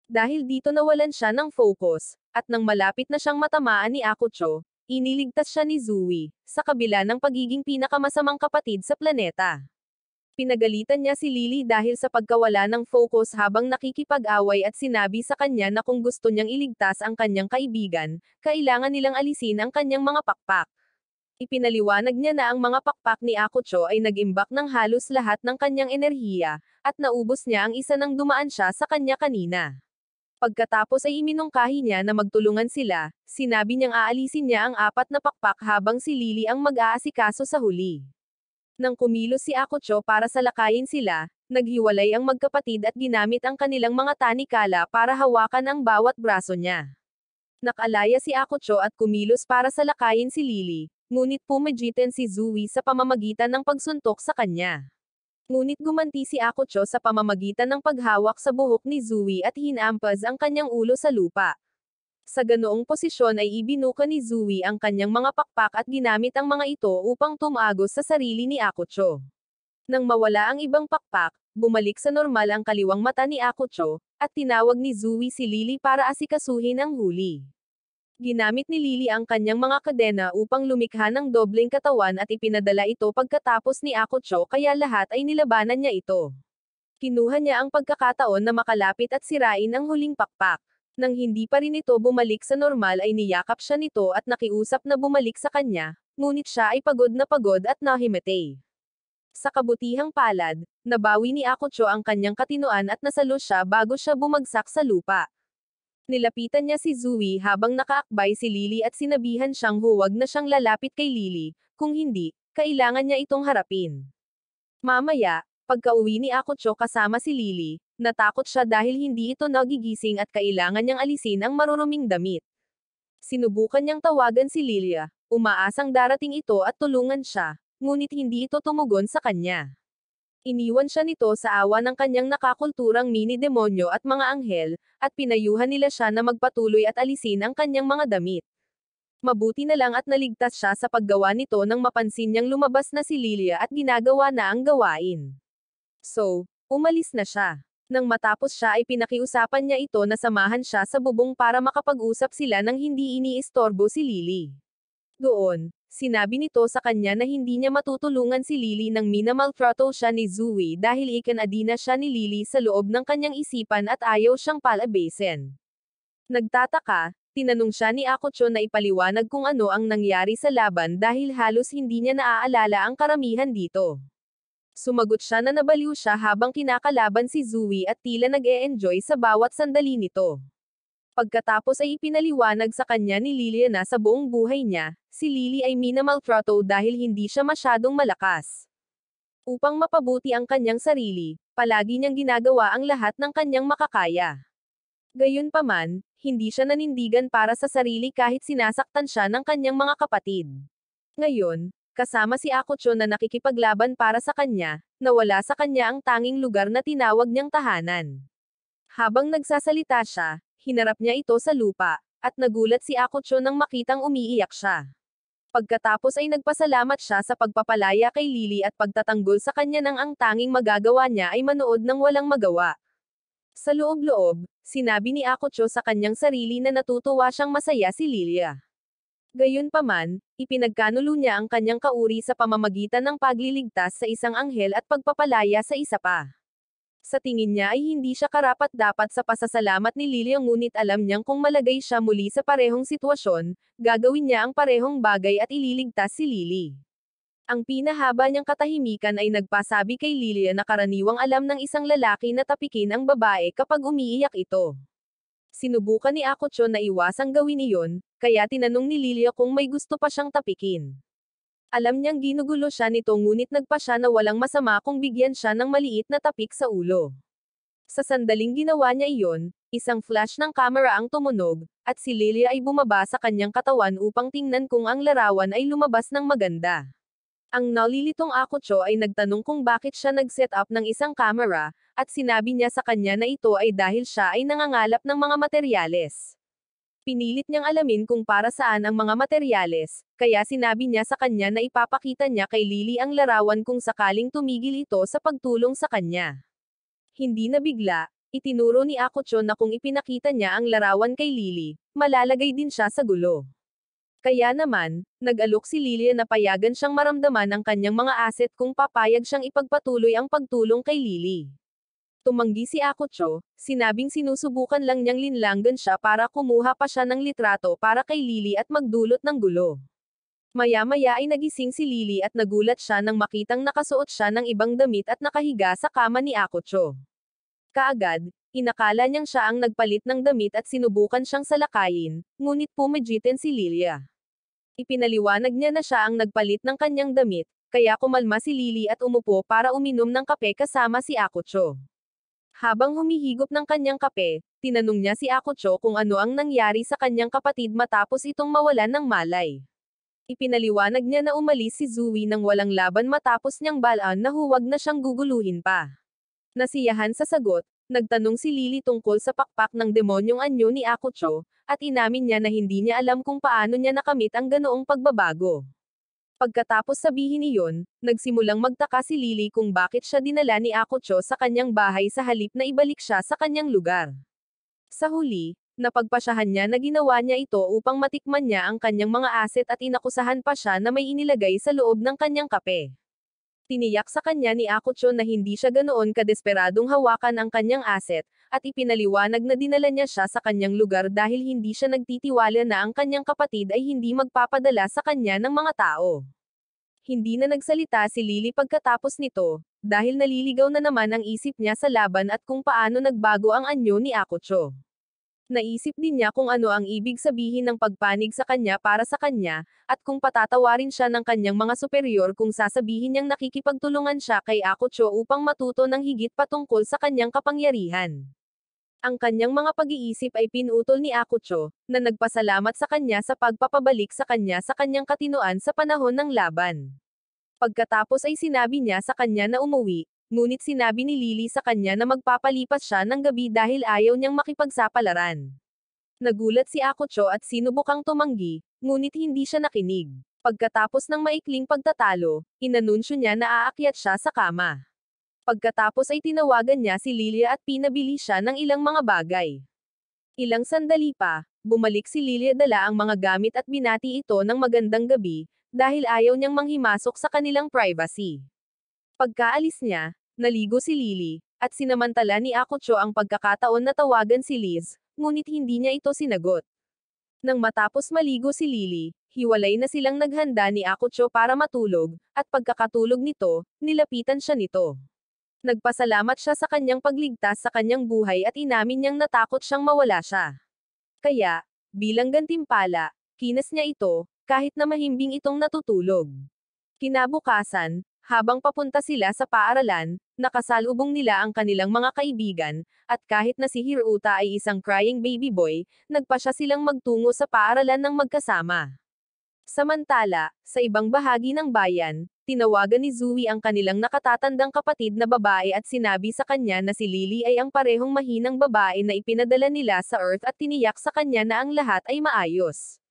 Dahil dito nawalan siya ng focus, at nang malapit na siyang matamaan ni Akucho, iniligtas siya ni Zui, sa kabila ng pagiging pinakamasamang kapatid sa planeta. Pinagalitan niya si Lily dahil sa pagkawala ng focus habang nakikipag-away at sinabi sa kanya na kung gusto niyang iligtas ang kanyang kaibigan, kailangan nilang alisin ang kanyang mga pakpak. Ipinaliwanag niya na ang mga pakpak ni Akucho ay nag-imbak ng halos lahat ng kanyang enerhiya, at naubos niya ang isa nang dumaan siya sa kanya kanina. Pagkatapos ay iminungkahi niya na magtulungan sila, sinabi niyang aalisin niya ang 4 na pakpak habang si Lily ang mag-aasikaso sa huli. Nang kumilos si Akucho para salakayin sila, naghiwalay ang magkapatid at ginamit ang kanilang mga tanikala para hawakan ang bawat braso niya. Nakalaya si Akucho at kumilos para salakayin si Lily, ngunit pumagitan si Zui sa pamamagitan ng pagsuntok sa kanya. Ngunit gumanti si Akucho sa pamamagitan ng paghawak sa buhok ni Zui at hinampas ang kanyang ulo sa lupa. Sa ganoong posisyon ay ibinuka ni Zui ang kanyang mga pakpak at ginamit ang mga ito upang tumagos sa sarili ni Akucho. Nang mawala ang ibang pakpak, bumalik sa normal ang kaliwang mata ni Akucho, at tinawag ni Zui si Lily para asikasuhin ang huli. Ginamit ni Lily ang kanyang mga kadena upang lumikha ng dobleng katawan at ipinadala ito pagkatapos ni Akucho kaya lahat ay nilabanan niya ito. Kinuha niya ang pagkakataon na makalapit at sirain ang huling pakpak. Nang hindi pa rin ito bumalik sa normal ay niyakap siya nito at nakiusap na bumalik sa kanya, ngunit siya ay pagod at nahimatay. Sa kabutihang palad, nabawi ni Akucho ang kanyang katinoan at nasalo siya bago siya bumagsak sa lupa. Nilapitan niya si Zui habang nakaakbay si Lily at sinabihan siyang huwag na siyang lalapit kay Lily, kung hindi, kailangan niya itong harapin. Mamaya, pagka-uwi ni Akucho kasama si Lily, natakot siya dahil hindi ito nagigising at kailangan niyang alisin ang maruruming damit. Sinubukan niyang tawagan si Lilia, umaasang darating ito at tulungan siya, ngunit hindi ito tumugon sa kanya. Iniwan siya nito sa awa ng kanyang nakakulturang mini-demonyo at mga anghel, at pinayuhan nila siya na magpatuloy at alisin ang kanyang mga damit. Mabuti na lang at naligtas siya sa paggawa nito nang mapansin niyang lumabas na si Lilia at ginagawa na ang gawain. So, umalis na siya. Nang matapos siya ay pinakiusapan niya ito na samahan siya sa bubong para makapag-usap sila nang hindi iniistorbo si Lily. Doon, sinabi nito sa kanya na hindi niya matutulungan si Lily nang minamaltrato siya ni Zui dahil ikanadina siya ni Lily sa loob ng kanyang isipan at ayaw siyang palabasin. Nagtataka, tinanong siya ni Akucho na ipaliwanag kung ano ang nangyari sa laban dahil halos hindi niya naaalala ang karamihan dito. Sumagot siya na nabaliw siya habang kinakalaban si Zui at tila nag-e-enjoy sa bawat sandali nito. Pagkatapos ay ipinaliwanag sa kanya ni Lily na sa buong buhay niya, si Lily ay minamaltrato dahil hindi siya masyadong malakas. Upang mapabuti ang kanyang sarili, palagi niyang ginagawa ang lahat ng kanyang makakaya. Gayunpaman, hindi siya nanindigan para sa sarili kahit sinasaktan siya ng kanyang mga kapatid. Ngayon, kasama si Akucho na nakikipaglaban para sa kanya, nawala sa kanya ang tanging lugar na tinawag niyang tahanan. Habang nagsasalita siya, hinarap niya ito sa lupa, at nagulat si Akucho nang makitang umiiyak siya. Pagkatapos ay nagpasalamat siya sa pagpapalaya kay Lily at pagtatanggol sa kanya nang ang tanging magagawa niya ay manood ng walang magawa. Sa loob-loob, sinabi ni Akucho sa kanyang sarili na natutuwa siyang masaya si Lilia. Gayunpaman, ipinagkanulo niya ang kanyang kauri sa pamamagitan ng pagliligtas sa isang anghel at pagpapalaya sa isa pa. Sa tingin niya ay hindi siya karapat-dapat sa pasasalamat ni Lilia ngunit alam niyang kung malagay siya muli sa parehong sitwasyon, gagawin niya ang parehong bagay at ililigtas si Lily. Ang pinahaba niyang katahimikan ay nagpasabi kay Lilia na karaniwang alam ng isang lalaki na tapikin ang babae kapag umiiyak ito. Sinubukan ni Akucho na iwasang gawin iyon, kaya tinanong ni Lilia kung may gusto pa siyang tapikin. Alam niyang ginugulo siya nito ngunit nagpa siya na walang masama kung bigyan siya ng maliit na tapik sa ulo. Sa sandaling ginawa niya iyon, isang flash ng kamera ang tumunog, at si Lilia ay bumaba sa kanyang katawan upang tingnan kung ang larawan ay lumabas ng maganda. Ang nalilitong Akucho ay nagtanong kung bakit siya nag-set up ng isang kamera, at sinabi niya sa kanya na ito ay dahil siya ay nangangalap ng mga materyales. Pinilit niyang alamin kung para saan ang mga materyales, kaya sinabi niya sa kanya na ipapakita niya kay Lily ang larawan kung sakaling tumigil ito sa pagtulong sa kanya. Hindi na bigla, itinuro ni Akucho na kung ipinakita niya ang larawan kay Lily, malalagay din siya sa gulo. Kaya naman, nag-alok si Lily na payagan siyang maramdaman ang kanyang mga asset kung papayag siyang ipagpatuloy ang pagtulong kay Lily. Tumanggi si Akucho, sinabing sinusubukan lang niyang linlanggan siya para kumuha pa siya ng litrato para kay Lily at magdulot ng gulo. Maya-maya ay nagising si Lily at nagulat siya nang makitang nakasuot siya ng ibang damit at nakahiga sa kama ni Akocho. Kaagad, inakala niyang siya ang nagpalit ng damit at sinubukan siyang salakayin, ngunit pumagitin si Lilia. Ipinaliwanag niya na siya ang nagpalit ng kanyang damit, kaya kumalma si Lily at umupo para uminom ng kape kasama si Akocho. Habang humihigop ng kanyang kape, tinanong niya si Akocho kung ano ang nangyari sa kanyang kapatid matapos itong mawalan ng malay. Ipinaliwanag niya na umalis si Zui nang walang laban matapos niyang balaan na huwag na siyang guguluhin pa. Nasiyahan sa sagot, nagtanong si Lily tungkol sa pakpak ng demonyong anyo ni Akocho, at inamin niya na hindi niya alam kung paano niya nakamit ang ganoong pagbabago. Pagkatapos sabihin iyon, nagsimulang magtaka si Lily kung bakit siya dinala ni Akocho sa kanyang bahay sa halip na ibalik siya sa kanyang lugar. Sa huli, napagpasyahan niya na ginawa niya ito upang matikman niya ang kanyang mga aset at inakusahan pa siya na may inilagay sa loob ng kanyang kape. Tiniyak sa kanya ni Akocho na hindi siya ganoon kadesperadong hawakan ang kanyang aset, at ipinaliwanag na dinala niya siya sa kanyang lugar dahil hindi siya nagtitiwala na ang kanyang kapatid ay hindi magpapadala sa kanya ng mga tao. Hindi na nagsalita si Lily pagkatapos nito, dahil naliligaw na naman ang isip niya sa laban at kung paano nagbago ang anyo ni Akocho. Naisip din niya kung ano ang ibig sabihin ng pagpanig sa kanya para sa kanya, at kung patatawarin siya ng kanyang mga superior kung sasabihin niyang nakikipagtulungan siya kay Akocho upang matuto ng higit patungkol sa kanyang kapangyarihan. Ang kanyang mga pag-iisip ay pinutol ni Akocho, na nagpasalamat sa kanya sa pagpapabalik sa kanyang katinoan sa panahon ng laban. Pagkatapos ay sinabi niya sa kanya na umuwi, ngunit sinabi ni Lily sa kanya na magpapalipas siya ng gabi dahil ayaw niyang makipagsapalaran. Nagulat si Akocho at sinubukang tumanggi, ngunit hindi siya nakinig. Pagkatapos ng maikling pagtatalo, inanunsyo niya na aakyat siya sa kama. Pagkatapos ay tinawagan niya si Lilia at pinabili siya ng ilang mga bagay. Ilang sandali pa, bumalik si Lilia dala ang mga gamit at binati ito ng magandang gabi, dahil ayaw niyang manghimasok sa kanilang privacy. Pagkaalis niya, naligo si Lily, at sinamantala ni Akocho ang pagkakataon na tawagan si Liz, ngunit hindi niya ito sinagot. Nang matapos maligo si Lily, hiwalay na silang naghanda ni Akocho para matulog, at pagkakatulog nito, nilapitan siya nito. Nagpasalamat siya sa kanyang pagligtas sa kanyang buhay at inamin niyang natakot siyang mawala siya. Kaya, bilang gantimpala, kinas niya ito, kahit na mahimbing itong natutulog. Kinabukasan, habang papunta sila sa paaralan, nakasalubong nila ang kanilang mga kaibigan, at kahit na si Hiruta ay isang crying baby boy, nagpasya silang magtungo sa paaralan ng magkasama. Samantala, sa ibang bahagi ng bayan, tinawagan ni Zui ang kanilang nakatatandang kapatid na babae at sinabi sa kanya na si Lily ay ang parehong mahinang babae na ipinadala nila sa Earth at tiniyak sa kanya na ang lahat ay maayos.